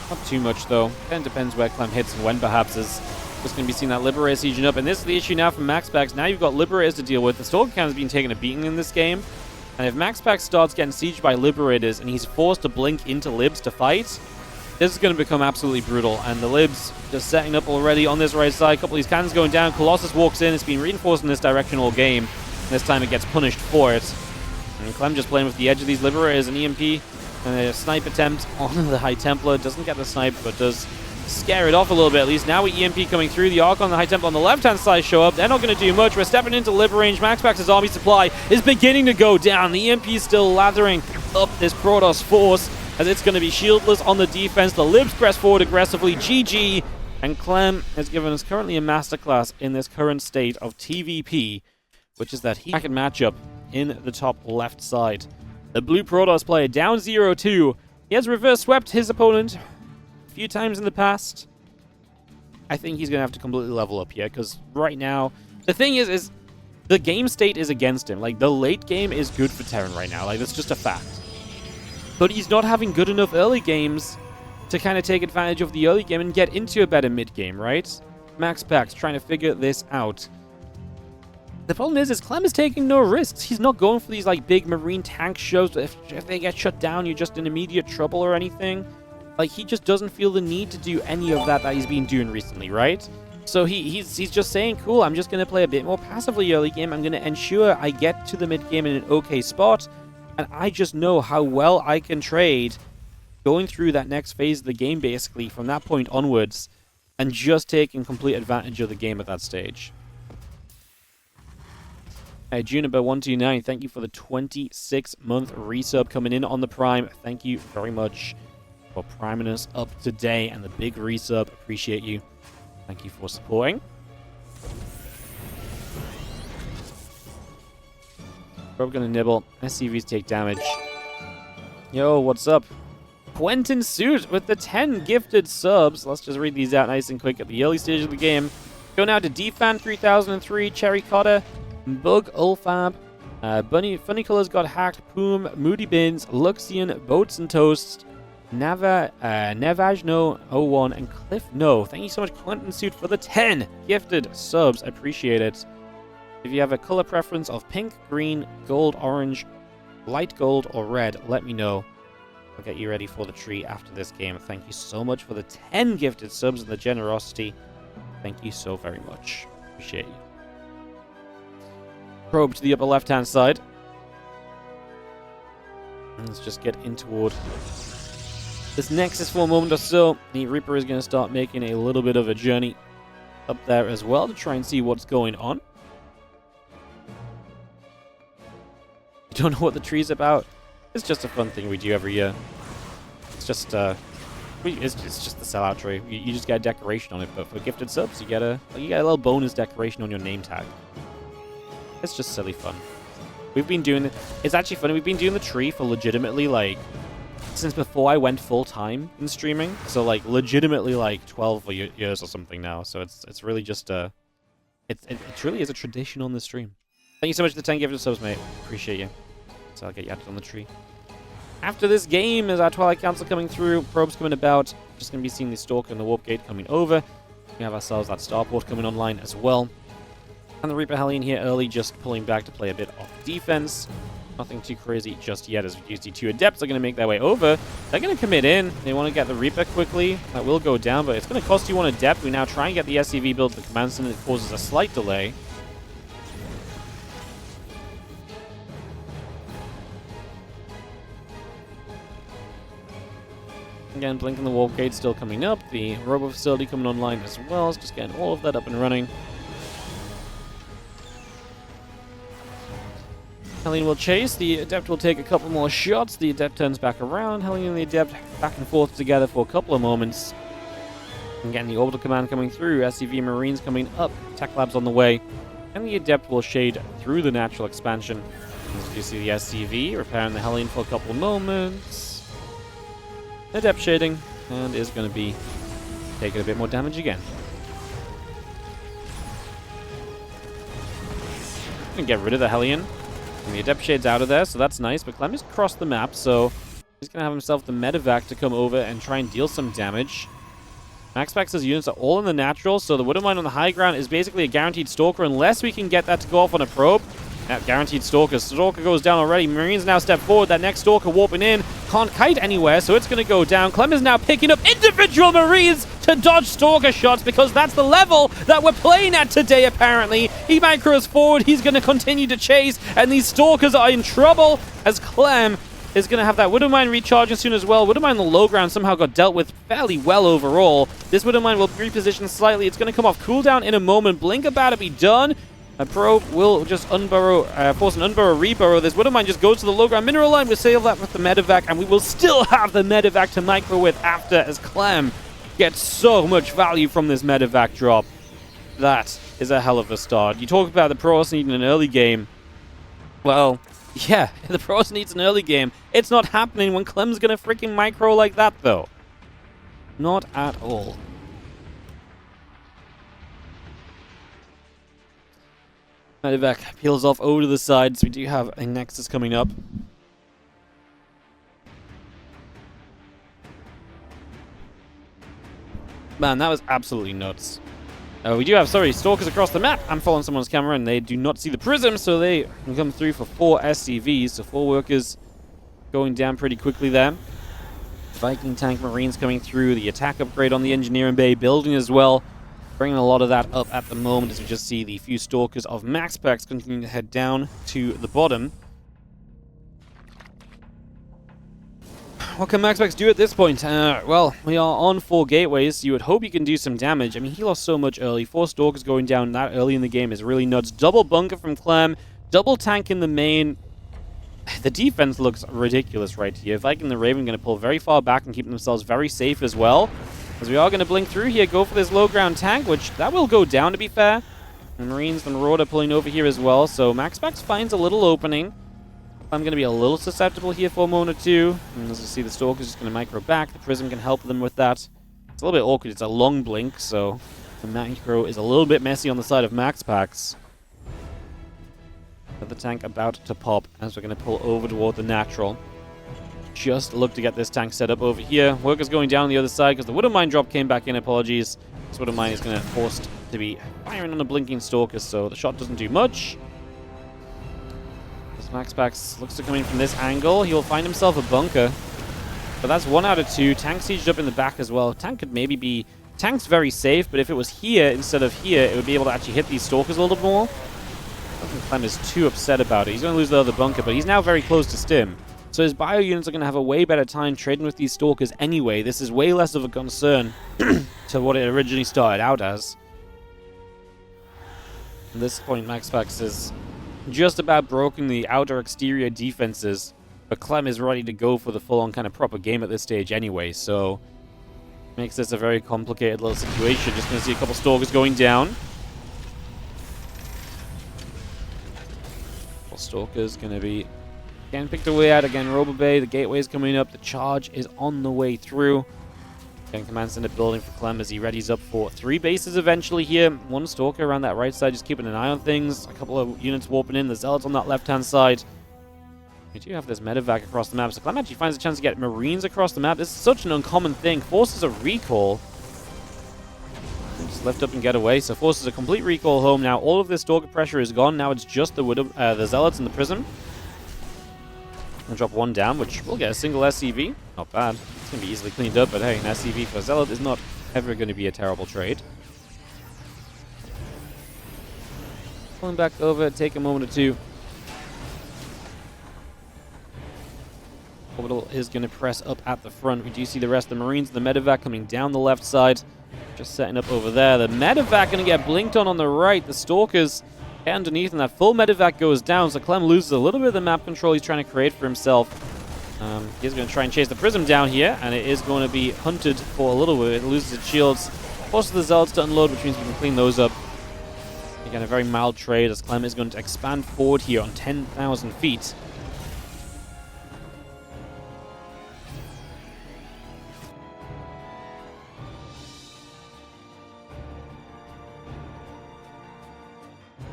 Not too much, though. Kind of depends where Clem hits and when, perhaps, is just going to be seeing that Liberator sieging up. And this is the issue now for MaxPax. Now you've got Liberators to deal with. The Stalker Cannon has been taking a beating in this game. And if MaxPax starts getting sieged by Liberators and he's forced to blink into Libs to fight, this is going to become absolutely brutal. And the Libs just setting up already on this right side. A couple of these cannons going down. Colossus walks in. It's been reinforced in this direction all game. And this time it gets punished for it. And Clem just playing with the edge of these Liberators. An EMP and a snipe attempt on the High Templar. Doesn't get the snipe, but does scare it off a little bit at least. Now with EMP coming through, the Archon and the High Templar on the left-hand side show up. They're not going to do much. We're stepping into Liber range. MaxPax's army supply is beginning to go down. The EMP is still lathering up this Protoss force as it's going to be shieldless on the defense. The Libs press forward aggressively. GG. And Clem has given us currently a masterclass in this current state of TvP, which is that he can matchup in the top left side. The blue Protoss player down 0-2. He has reverse swept his opponent a few times in the past. I think he's going to have to completely level up here, because right now, the thing is the game state is against him. Like, the late game is good for Terran right now. Like, that's just a fact. But he's not having good enough early games to kind of take advantage of the early game and get into a better mid game, right? MaxPax trying to figure this out. The problem is Clem is taking no risks. He's not going for these like big marine tank shows. If they get shut down, you're just in immediate trouble or anything. Like, he just doesn't feel the need to do any of that he's been doing recently, right? So he's just saying, cool, I'm just going to play a bit more passively early game. I'm going to ensure I get to the mid game in an okay spot. And I just know how well I can trade going through that next phase of the game, basically, from that point onwards, and just taking complete advantage of the game at that stage. Juniper129, thank you for the 26-month resub coming in on the Prime. Thank you very much for priming us up today, and the big resub. Appreciate you. Thank you for supporting. We're gonna nibble. SCVs take damage. Yo, what's up? Quentin Suit with the 10 gifted subs. Let's just read these out nice and quick at the early stage of the game. Go now to Defan 3003, Cherry Cotta, Bug Ulfab, Bunny Funny Colors got hacked, Poom, Moody Bins, Luxian, Boats and Toast, Nevajno01, and Cliff No. Thank you so much, Quentin Suit, for the 10 gifted subs. I appreciate it. If you have a color preference of pink, green, gold, orange, light gold, or red, let me know. I'll get you ready for the tree after this game. Thank you so much for the 10 gifted subs and the generosity. Thank you so very much. Appreciate you. Probe to the upper left-hand side. And let's just get in toward this Nexus for a moment or so. The Reaper is going to start making a little bit of a journey up there as well to try and see what's going on. You don't know what the tree's about? It's just a fun thing we do every year. It's just it's just the sellout tree. You just get a decoration on it, but for gifted subs, you get a little bonus decoration on your name tag. It's just silly fun. We've been doing it. It's actually funny. We've been doing the tree for legitimately like since before I went full time in streaming. So like legitimately like 12 years or something now. So it's really just it truly is a tradition on the stream. Thank you so much for the 10 gifted subs, mate. Appreciate you. So I'll get you added on the tree. After this game is our Twilight Council coming through. Probes coming about. Just going to be seeing the Stalker and the Warp Gate coming over. We have ourselves that Starport coming online as well. And the Reaper Hellion here early, just pulling back to play a bit off defense. Nothing too crazy just yet, as we do see two Adepts are going to make their way over. They're going to commit in. They want to get the Reaper quickly. That will go down, but it's going to cost you one Adept. We now try and get the SCV built to the command center. It causes a slight delay. Again, blinking the Warp Gate still coming up. The Robo Facility coming online as well. It's just getting all of that up and running. Hellion will chase. The Adept will take a couple more shots. The Adept turns back around. Hellion and the Adept back and forth together for a couple of moments. And getting the Orbital Command coming through. SCV Marines coming up. Tech Labs on the way. And the Adept will shade through the natural expansion. As you see the SCV repairing the Hellion for a couple of moments. Adept shading, and is going to be taking a bit more damage again. Going to get rid of the Hellion. And the Adept shade's out of there, so that's nice. But Clem has crossed the map, so He's going to have himself the medevac to come over and try and deal some damage. MaxPax's units are all in the natural, so the Widowmine on the high ground is basically a guaranteed Stalker unless we can get that to go off on a probe. That guaranteed Stalker. Stalker goes down already. Marines now step forward. That next Stalker warping in. Can't kite anywhere, so it's going to go down. Clem is now picking up individual Marines to dodge Stalker shots because that's the level that we're playing at today, apparently. He micros forward. He's going to continue to chase, and these Stalkers are in trouble as Clem is going to have that Widowmine recharging soon as well. Widowmine on the low ground somehow got dealt with fairly well overall. This Widowmine will reposition slightly. It's going to come off cooldown in a moment. Blink about to be done. A probe will just unburrow, force an unburrow, reburrow. This Widowmine just goes to the low ground mineral line. We'll save that with the medevac, and we will still have the medevac to micro with after, as Clem gets so much value from this medevac drop. That is a hell of a start. You talk about the pros needing an early game. Well, yeah, the pros needs an early game. It's not happening when Clem's gonna freaking micro like that, though. Not at all. Medevac peels off over to the side, so we do have a Nexus coming up. Man, that was absolutely nuts. We do have, Stalkers across the map. I'm following someone's camera, and they do not see the prism, so they can come through for 4 SCVs, so 4 workers going down pretty quickly there. Viking tank Marines coming through, the attack upgrade on the engineering bay building as well. Bringing a lot of that up at the moment as we just see the few Stalkers of MaxPax continuing to head down to the bottom. What can MaxPax do at this point? Well, we are on 4 gateways, so you would hope you can do some damage. I mean, he lost so much early. 4 Stalkers going down that early in the game is really nuts. Double bunker from Clem, double tank in the main. The defense looks ridiculous right here. Viking and the Raven going to pull very far back and keep themselves very safe as well. As we are going to blink through here, go for this low ground tank, which that will go down to be fair. The Marines and Marauder pulling over here as well, so MaxPax finds a little opening. I'm going to be a little susceptible here for a moment or two. And as you see, the Stalker's just going to micro back. The Prism can help them with that. It's a little bit awkward. It's a long blink, so the micro is a little bit messy on the side of MaxPax. But the tank about to pop as we're going to pull over toward the natural. Just look to get this tank set up over here. Workers going down on the other side because the Widowmine drop came back in. Apologies. This Widowmine is going to forced to be firing on a blinking Stalker, so the shot doesn't do much. As MaxPax looks to come in from this angle, he will find himself a bunker. But that's 1 out of 2. Tank sieged up in the back as well. Tank could maybe be... Tank's very safe, but if it was here instead of here, it would be able to actually hit these Stalkers a little more. I don't think Clem is too upset about it. He's going to lose the other bunker, but he's now very close to Stim. So his bio units are going to have a way better time trading with these Stalkers anyway. This is way less of a concern to what it originally started out as. At this point, MaxPax is just about broken the outer exterior defenses, but Clem is ready to go for the full-on kind of proper game at this stage anyway, so makes this a very complicated little situation. Just going to see a couple Stalkers going down. Stalkers going to be again picked away out. Again, Robo Bay, the gateway is coming up. The charge is on the way through. Again, command center building for Clem as he readies up for 3 bases eventually here. 1 Stalker around that right side, just keeping an eye on things. A couple of units warping in. The Zealots on that left-hand side. We do have this medevac across the map, so Clem actually finds a chance to get Marines across the map. This is such an uncommon thing. Forces a recall. Just lift up and get away. So forces a complete recall home now. All of this Stalker pressure is gone. Now it's just the Zealots and the Prism. I'll drop 1 down, which will get a single SCV. Not bad. It's going to be easily cleaned up, but hey, an SCV for Zealot is not ever going to be a terrible trade. Pulling back over, take a moment or two. Orbital is going to press up at the front. We do see the rest of the Marines, the medevac coming down the left side. Just setting up over there. The medevac going to get blinked on the right. The Stalkers get underneath, and that full medevac goes down. So Clem loses a little bit of the map control he's trying to create for himself. He's going to try and chase the Prism down here, and it is going to be hunted for a little bit. It loses its shields. Forces the Zealots to unload, which means we can clean those up. Again, a very mild trade as Clem is going to expand forward here on 10,000 feet.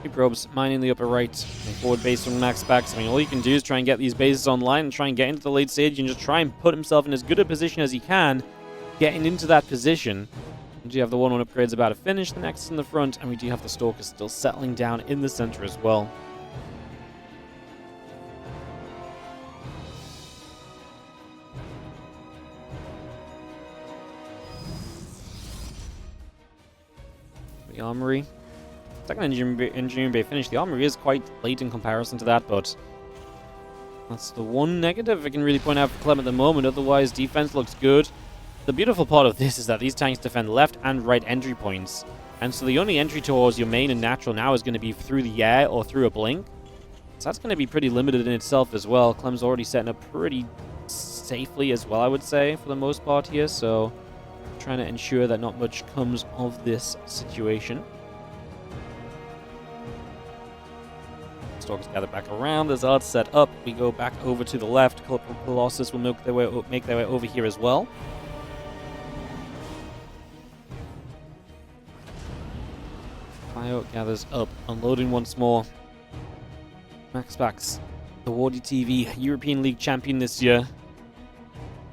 Two probes mining the upper right and forward base from MaxPax. I mean, all you can do is try and get these bases online and try and get into the late stage and just try and put himself in as good a position as he can, getting into that position. We do have the 1-1 upgrades about to finish, the next in the front, and we do have the Stalkers still settling down in the center as well. The Armory. Second engineering bay finished. The Armory is quite late in comparison to that, but that's the one negative I can really point out for Clem at the moment. Otherwise, defense looks good. The beautiful part of this is that these tanks defend left and right entry points. And so the only entry towards your main and natural now is going to be through the air or through a blink. So that's going to be pretty limited in itself as well. Clem's already setting up pretty safely as well, I would say, for the most part here. So trying to ensure that not much comes of this situation. Stalkers gather back around. The Zealots set up. We go back over to the left. Colossus will make their way over here as well. Bio gathers up, unloading once more. MaxPax, the WardiTV European League champion this year,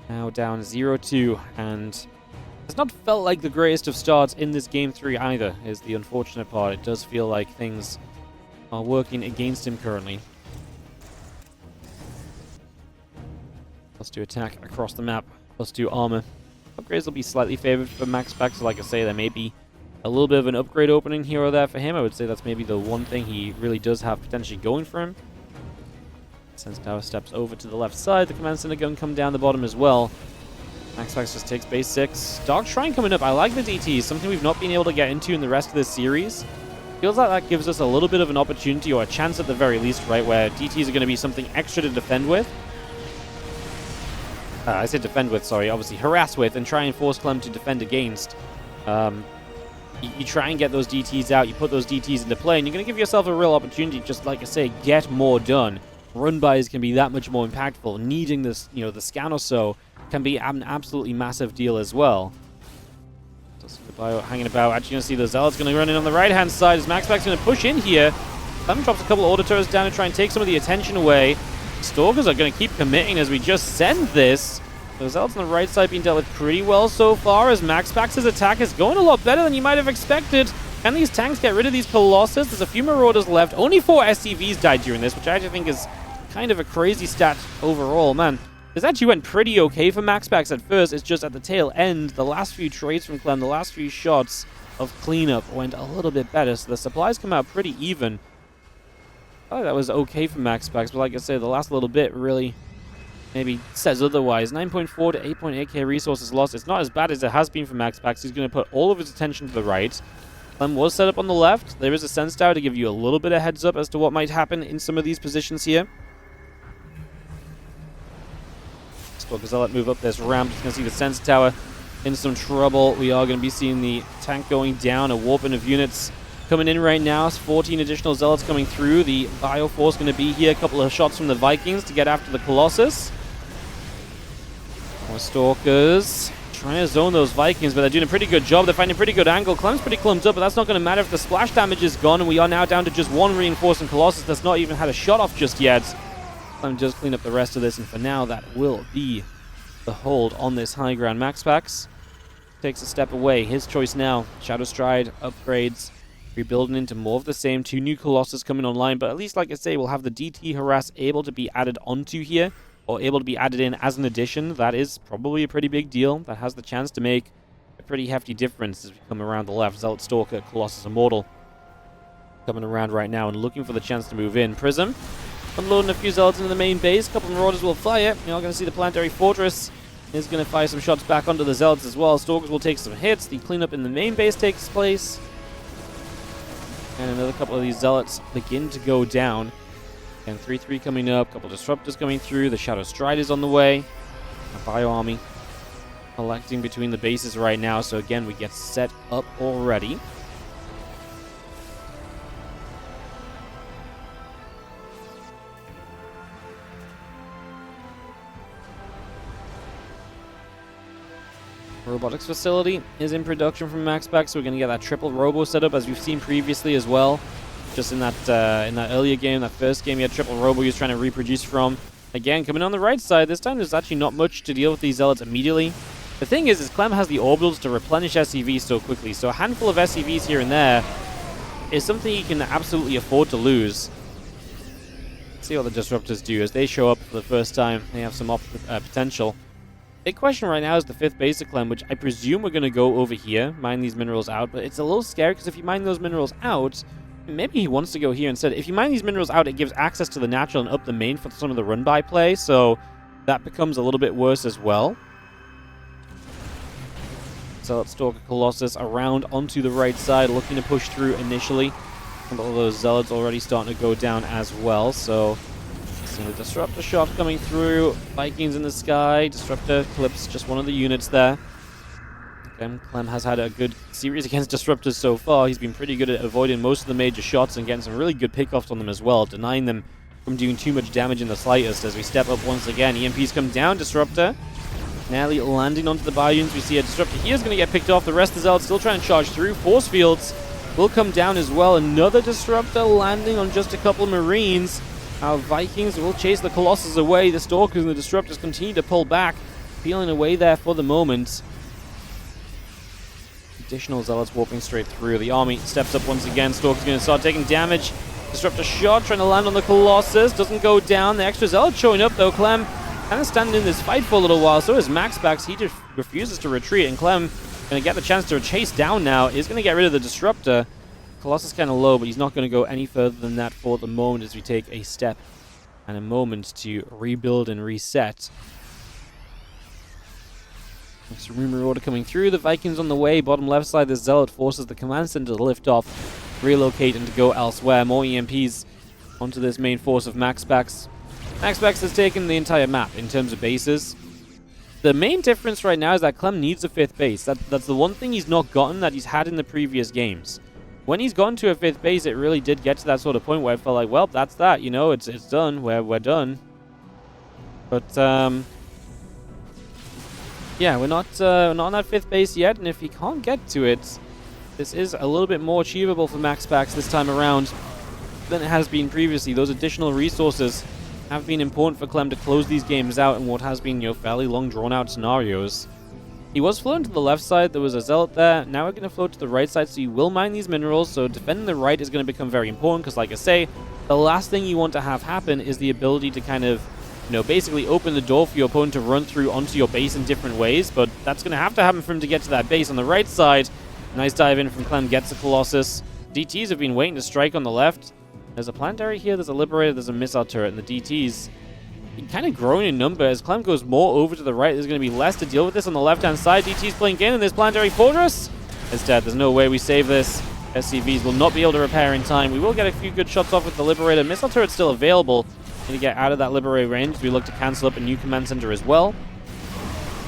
now down 0-2, and it's not felt like the greatest of starts in this Game 3 either, is the unfortunate part. It does feel like things are working against him currently. +2 attack across the map, +2 armor. Upgrades will be slightly favored for MaxPax, so like I say, there may be a little bit of an upgrade opening here or there for him. I would say that's maybe the one thing he really does have potentially going for him. Sense Tower steps over to the left side. The Command Center gun come down the bottom as well. MaxPax just takes base 6. Dark Shrine coming up. I like the DT. Something we've not been able to get into in the rest of this series. Feels like that gives us a little bit of an opportunity, or a chance at the very least, right, where DTs are going to be something extra to defend with. I said defend with, sorry. Obviously harass with and try and force Clem to defend against. You try and get those DTs out, you put those DTs into play, and you're going to give yourself a real opportunity, just like I say, get more done. Run-bys can be that much more impactful. Needing this, the scan or so can be an absolutely massive deal as well. Just the Bio hanging about. Actually going to see the Zealot's going to run in on the right-hand side as MaxPax going to push in here. Clem drops a couple of auto turrets down to try and take some of the attention away. Stalkers are going to keep committing as we just send this. The Zealots on the right side being dealt with pretty well so far, as MaxPax's attack is going a lot better than you might have expected. Can these tanks get rid of these Colossus? There's a few Marauders left. Only 4 SCVs died during this, which I actually think is kind of a crazy stat overall. Man, this actually went pretty okay for MaxPax at first. It's just at the tail end, the last few trades from Clem, the last few shots of cleanup went a little bit better, so the supplies come out pretty even. I thought that was okay for MaxPax, but like I said, the last little bit really maybe says otherwise. 9.4 to 8.8k resources lost. It's not as bad as it has been for MaxPax. He's going to put all of his attention to the right. Clem was set up on the left. There is a Sense Tower to give you a little bit of heads up as to what might happen in some of these positions here. Stalker Zealot move up this ramp. Just going to see the Sense Tower in some trouble. We are going to be seeing the tank going down. A warping of units coming in right now. 14 additional Zealots coming through. The Bioforce going to be here. A couple of shots from the Vikings to get after the Colossus. More Stalkers trying to zone those Vikings, but they're doing a pretty good job. They're finding a pretty good angle. Clem's pretty clumped up, but that's not going to matter if the splash damage is gone, and we are now down to just one reinforcing Colossus that's not even had a shot off just yet. Clem just clean up the rest of this, and for now, that will be the hold on this high ground. MaxPax takes a step away. His choice now. Shadow Stride, upgrades, rebuilding into more of the same. 2 new Colossus coming online, but at least, like I say, we'll have the DT Harass able to be added onto here, or able to be added in as an addition. That is probably a pretty big deal. That has the chance to make a pretty hefty difference as we come around the left. Zealot Stalker, Colossus Immortal coming around right now and looking for the chance to move in. Prism unloading a few Zealots into the main base. A couple of Marauders will fire. You're going to see the Planetary Fortress is going to fire some shots back onto the Zealots as well. Stalkers will take some hits. The cleanup in the main base takes place. And another couple of these Zealots begin to go down. And 3-3 coming up, a couple of Disruptors coming through, the Shadow Stride is on the way. A Bio Army collecting between the bases right now, so again, we get set up already. Robotics facility is in production from MaxPax, so we're going to get that triple robo set up as we've seen previously as well. just in that earlier game, that first game, he had triple robo he was trying to reproduce from. Again, coming on the right side, this time there's actually not much to deal with these zealots immediately. The thing is Clem has the orbitals to replenish SCVs so quickly, so a handful of SCVs here and there is something he can absolutely afford to lose. Let's see what the Disruptors do as they show up for the first time. They have some potential. Big question right now is the 5th base of Clem, which I presume we're going to go over here, mine these minerals out, but it's a little scary because if you mine those minerals out, maybe he wants to go here instead. If you mine these minerals out, it gives access to the natural and up the main for some of the run-by play, so that becomes a little bit worse as well. So let's stalk a Colossus around onto the right side, looking to push through initially. A couple of those Zealots already starting to go down as well, so see the Disruptor shots coming through. Vikings in the sky. Disruptor clips just one of the units there. Clem has had a good series against Disruptors so far. He's been pretty good at avoiding most of the major shots and getting some really good pickoffs on them as well, denying them from doing too much damage in the slightest. As we step up once again, EMPs come down. Disruptor nearly landing onto the Bioons. We see a Disruptor here is going to get picked off. The rest of the Zealots still trying to charge through. Force fields will come down as well. Another Disruptor landing on just a couple of Marines. Our Vikings will chase the Colossus away. The Stalkers and the Disruptors continue to pull back, peeling away there for the moment. Additional Zealots warping straight through. The army steps up once again. Stalker's going to start taking damage. Disruptor shot, trying to land on the Colossus. Doesn't go down. The extra Zealot showing up, though. Clem kind of standing in this fight for a little while. So is MaxPax. He just refuses to retreat. And Clem going to get the chance to chase down now. Is going to get rid of the Disruptor. Colossus kind of low, but he's not going to go any further than that for the moment as we take a step and a moment to rebuild and reset. Next rumor order coming through. The Vikings on the way. Bottom left side, the Zealot forces the command center to lift off, relocate, and to go elsewhere. More EMPs onto this main force of MaxPax. MaxPax has taken the entire map in terms of bases. The main difference right now is that Clem needs a 5th base. That's the one thing he's not gotten that he's had in the previous games. When he's gone to a 5th base, it really did get to that sort of point where I felt like, well, that's that. You know, it's done. We're done. But yeah, we're not on that 5th base yet, and if he can't get to it, this is a little bit more achievable for MaxPax this time around than it has been previously. Those additional resources have been important for Clem to close these games out in what has been, fairly long, drawn-out scenarios. He was floating to the left side. There was a Zealot there. Now we're going to float to the right side, so you will mine these minerals. So defending the right is going to become very important, because like I say, the last thing you want to have happen is the ability to kind of, basically open the door for your opponent to run through onto your base in different ways. But that's going to happen for him to get to that base. On the right side, nice dive in from Clem, gets the Colossus. DTs have been waiting to strike on the left. There's a planetary here, there's a Liberator, there's a missile turret, and the DTs kind of growing in number. As Clem goes more over to the right, there's going to be less to deal with this on the left-hand side. DT's playing in, and this planetary fortress is dead. There's no way we save this. SCVs will not be able to repair in time. We will get a few good shots off with the Liberator. Missile turret's still available. Need to get out of that Liberator range. We look to cancel up a new command center as well.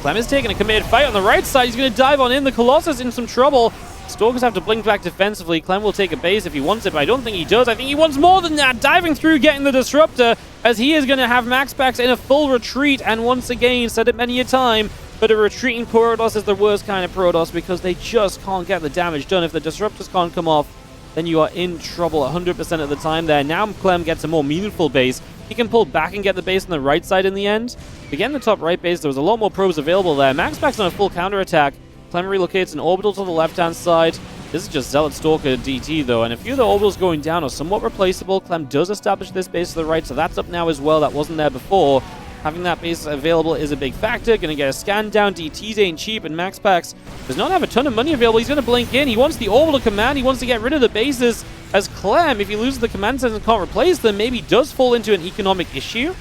Clem is taking a committed fight on the right side. He's going to dive on in. The Colossus in some trouble. Stalkers have to blink back defensively. Clem will take a base if he wants it, but I don't think he does. I think he wants more than that. Diving through, getting the Disruptor, as he is going to have MaxPax in a full retreat. And once again, said it many a time, but a retreating Protoss is the worst kind of Protoss because they just can't get the damage done. If the Disruptors can't come off, then you are in trouble 100% of the time there. Now Clem gets a more meaningful base. He can pull back and get the base on the right side in the end. Again, the top right base, there was a lot more probes available there. MaxPax on a full counterattack. Clem relocates an orbital to the left-hand side. This is just Zealot Stalker DT, though, and a few of the orbitals going down are somewhat replaceable. Clem does establish this base to the right, so that's up now as well. That wasn't there before. Having that base available is a big factor. Going to get a scan down. DTs ain't cheap, and MaxPax does not have a ton of money available. He's going to blink in. He wants the orbital command. He wants to get rid of the bases. As Clem, if he loses the command center and can't replace them, maybe does fall into an economic issue.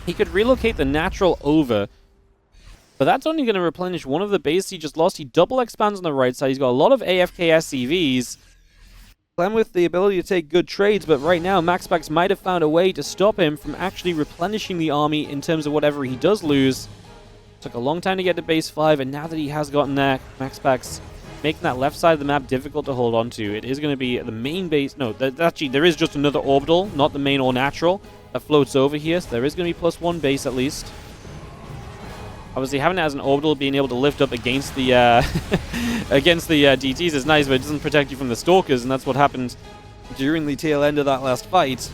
He could relocate the natural over, but that's only going to replenish one of the bases he just lost. He double expands on the right side. He's got a lot of AFK SCVs. Clem with the ability to take good trades, but right now MaxPax might have found a way to stop him from actually replenishing the army in terms of whatever he does lose. Took a long time to get to base 5, and now that he has gotten there, MaxPax making that left side of the map difficult to hold on to. It is going to be the main base. No, actually, there is just another orbital, not the main or natural, that floats over here, so there is going to be +1 base at least. Obviously, having it as an orbital, being able to lift up against the against the DTs is nice, but it doesn't protect you from the Stalkers, and that's what happened during the tail end of that last fight.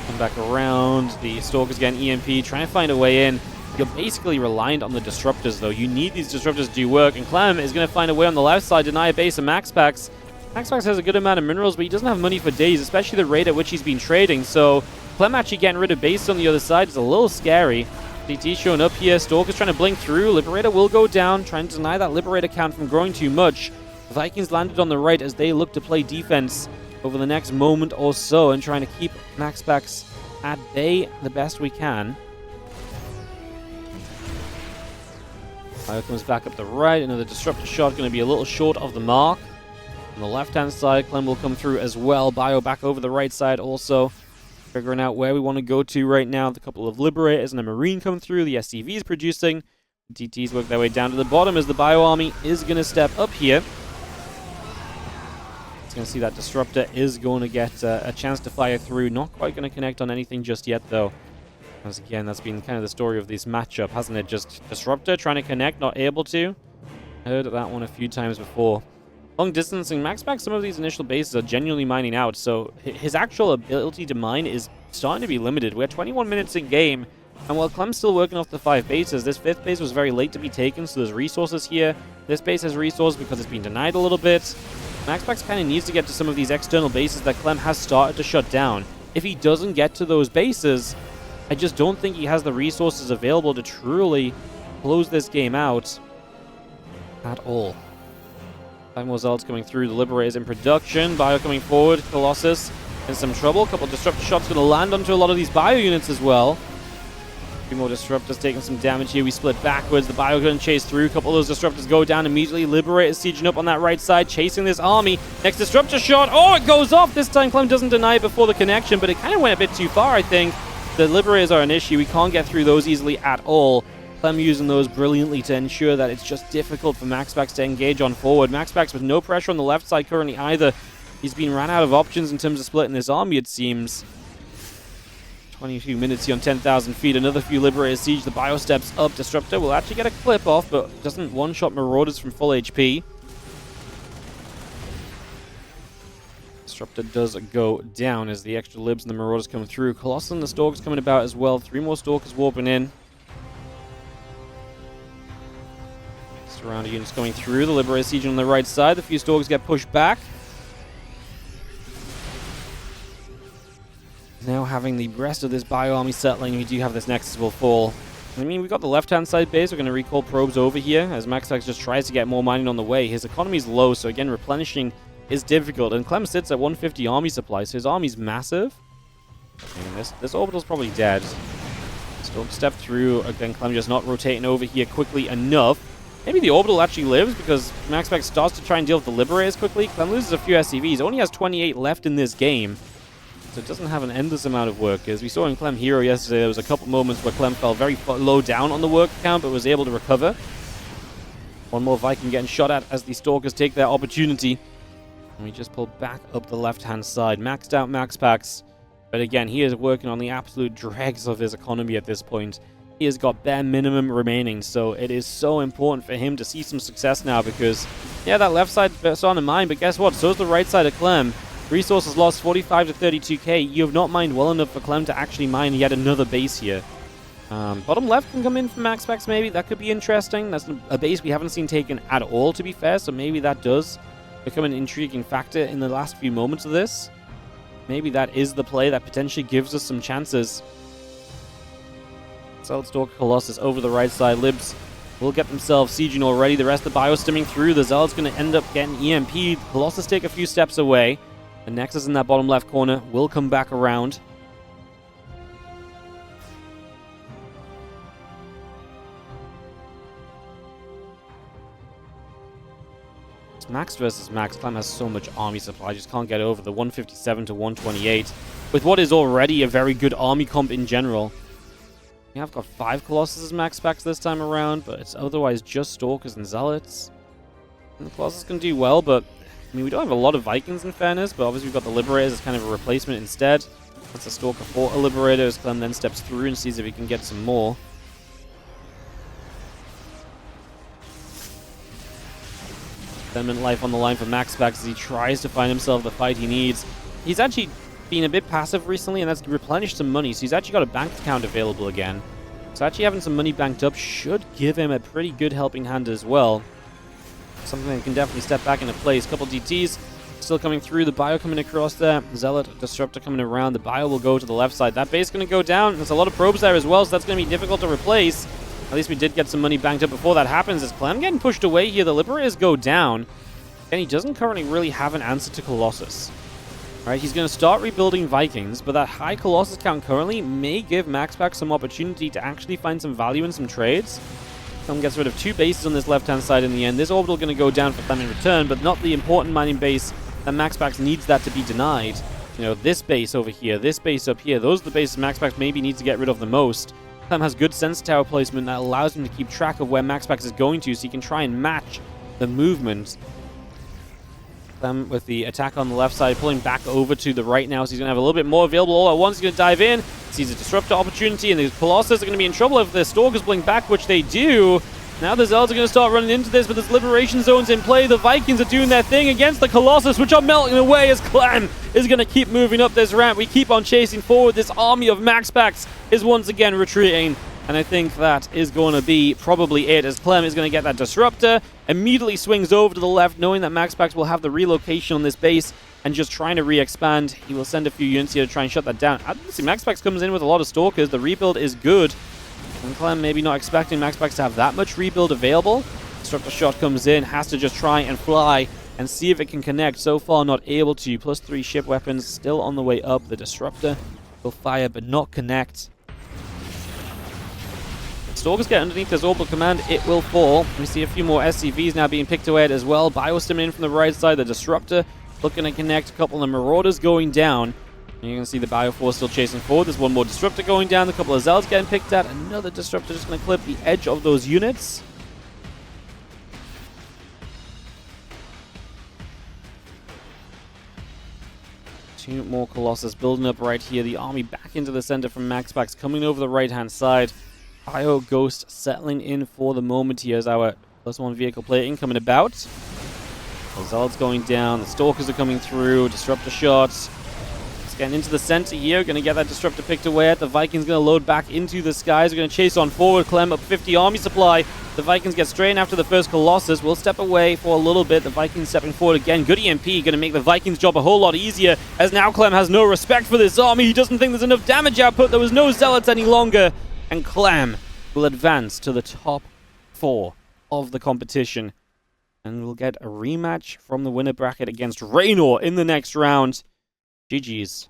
Come back around. The Stalker's getting EMP, trying to find a way in. You're basically reliant on the disruptors, though. You need these disruptors to do work, and Clem is going to find a way on the left side, deny a base of MaxPax. MaxPax has a good amount of minerals, but he doesn't have money for days, especially the rate at which he's been trading. So Clem actually getting rid of base on the other side is a little scary. DT showing up here. Stalker's trying to blink through. Liberator will go down, trying to deny that Liberator count from growing too much. The Vikings landed on the right as they look to play defense over the next moment or so and trying to keep MaxPax at bay the best we can. Fire comes back up the right. Another disruptor shot going to be a little short of the mark. On the left-hand side, Clem will come through as well. Bio back over the right side also. Figuring out where we want to go to right now. The couple of Liberators and a Marine come through. The SCV is producing. DTs work their way down to the bottom as the Bio Army is going to step up here. It's going to see that Disruptor is going to get a chance to fire through. Not quite going to connect on anything just yet, though. As again, that's been kind of the story of this matchup, hasn't it? Just Disruptor trying to connect, not able to. Heard that one a few times before. Long distancing, MaxPax, some of these initial bases are genuinely mining out, so his actual ability to mine is starting to be limited. We're 21 minutes in game, and while Clem's still working off the 5 bases, this 5th base was very late to be taken, so there's resources here. This base has resources because it's been denied a little bit. MaxPax kind of needs to get to some of these external bases that Clem has started to shut down. If he doesn't get to those bases, I just don't think he has the resources available to truly close this game out at all. 5 more Zealots coming through. The Liberators in production. Bio coming forward. Colossus in some trouble. A couple of Disruptor shots going to land onto a lot of these Bio units as well. A few more Disruptors taking some damage here. We split backwards. The Bio going to chase through. A couple of those Disruptors go down immediately. Liberators sieging up on that right side, chasing this army. Next Disruptor shot. Oh, it goes off. This time Clem doesn't deny it before the connection, but it kind of went a bit too far, I think. The Liberators are an issue. We can't get through those easily at all. Clem using those brilliantly to ensure that it's just difficult for MaxPax to engage on forward. MaxPax with no pressure on the left side currently either. He's been ran out of options in terms of splitting this army, it seems. 22 minutes here on 10,000 feet. Another few Liberators siege. The Bio steps up. Disruptor will actually get a clip off, but doesn't one-shot Marauders from full HP. Disruptor does go down as the extra Libs and the Marauders come through. Colossus and the Stalkers coming about as well. 3 more Stalkers warping in. Surrounding units going through. The Liberators sieging on the right side. The few Stalkers get pushed back. Now having the rest of this Bio Army settling, we do have this Nexus will fall. I mean, we've got the left-hand side base. We're going to recall probes over here as MaxPax just tries to get more mining on the way. His economy is low, so again, replenishing is difficult. And Clem sits at 150 army supply, so his army's massive. And this orbital's probably dead. Don't step through. Again, Clem just not rotating over here quickly enough. Maybe the orbital actually lives because MaxPax starts to try and deal with the Liberators quickly. Clem loses a few SCVs. Only has 28 left in this game. So it doesn't have an endless amount of work. As we saw in Clem Hero yesterday, there was a couple moments where Clem fell very low down on the work count, but was able to recover. One more Viking getting shot at as the Stalkers take their opportunity. And we just pull back up the left-hand side. Maxed out MaxPax. But again, he is working on the absolute dregs of his economy at this point. He has got bare minimum remaining, so it is so important for him to see some success now because, yeah, that left side is on the mine, but guess what? So is the right side of Clem. Resources lost 45 to 32k. You have not mined well enough for Clem to actually mine yet another base here. Bottom left can come in from MaxPax maybe. That could be interesting. That's a base we haven't seen taken at all, to be fair, so maybe that does become an intriguing factor in the last few moments of this. Maybe that is the play that potentially gives us some chances. Solid Stalker Colossus over the right side. Libs will get themselves sieging already. The rest of the Bio stimming through. The Zealot's going to end up getting EMP'd. Colossus take a few steps away. The Nexus in that bottom left corner will come back around. It's Max versus Max. Clem has so much army supply. Just can't get over the 157 to 128. With what is already a very good army comp in general. We have got 5 Colossus as MaxPax this time around, but it's otherwise just Stalkers and Zealots. And the Colossus can do well, but I mean, we don't have a lot of Vikings in fairness, but obviously we've got the Liberators as kind of a replacement instead. That's a Stalker for a Liberator as Clem then steps through and sees if he can get some more. Sentiment life on the line for MaxPax as he tries to find himself the fight he needs. He's actually been a bit passive recently, and that's replenished some money, so he's actually got a bank account available again. So actually having some money banked up should give him a pretty good helping hand as well. Something that can definitely step back into place. Couple DTs still coming through. The bio coming across there. Zealot, Disruptor coming around. The bio will go to the left side. That base is going to go down. There's a lot of probes there as well, so that's going to be difficult to replace. At least we did get some money banked up before that happens. Is Clem getting pushed away here? The Liberators go down. And he doesn't currently really have an answer to Colossus. Right, he's going to start rebuilding Vikings, but that high Colossus count currently may give MaxPax some opportunity to actually find some value in some trades. Clem gets rid of 2 bases on this left-hand side in the end. This orbital going to go down for Clem in return, but not the important mining base that MaxPax needs that to be denied. You know, this base over here, this base up here, those are the bases MaxPax maybe needs to get rid of the most. Clem has good sensor tower placement that allows him to keep track of where MaxPax is going to, so he can try and match the movement. Clem with the attack on the left side, pulling back over to the right now, so he's going to have a little bit more available all at once. He's going to dive in, sees a Disruptor opportunity, and the Colossus are going to be in trouble if the Stalkers blink back, which they do. Now the Zealots are going to start running into this, but there's Liberation Zones in play. The Vikings are doing their thing against the Colossus, which are melting away as Clem is going to keep moving up this ramp. We keep on chasing forward. This army of MaxPax is once again retreating. And I think that is going to be probably it, as Clem is going to get that Disruptor, immediately swings over to the left, knowing that MaxPax will have the relocation on this base and just trying to re-expand. He will send a few units here to try and shut that down. See, MaxPax comes in with a lot of Stalkers. The rebuild is good. And Clem maybe not expecting MaxPax to have that much rebuild available. Disruptor shot comes in, has to just try and fly and see if it can connect. So far, not able to. +3 ship weapons still on the way up. The Disruptor will fire but not connect. Stalkers get underneath this orbital command, it will fall. We see a few more SCVs now being picked away at as well. Biostim in from the right side, the Disruptor looking to connect. A couple of Marauders going down. And you're going to see the Bioforce still chasing forward. There's one more Disruptor going down. A couple of Zealots getting picked at. Another Disruptor just going to clip the edge of those units. Two more Colossus building up right here. The army back into the center from MaxPax coming over the right-hand side. Bio Ghost settling in for the moment here as our +1 vehicle plating coming about. The Zealots going down. The Stalkers are coming through. Disruptor shots. It's getting into the center here. Going to get that Disruptor picked away at. The Vikings going to load back into the skies. We're going to chase on forward. Clem up 50 army supply. The Vikings get straight in after the first Colossus. We'll step away for a little bit. The Vikings stepping forward again. Good EMP. Going to make the Vikings' job a whole lot easier, as now Clem has no respect for this army. He doesn't think there's enough damage output. There was no Zealots any longer. And Clem will advance to the top 4 of the competition. And we'll get a rematch from the winner bracket against Raynor in the next round. GG's.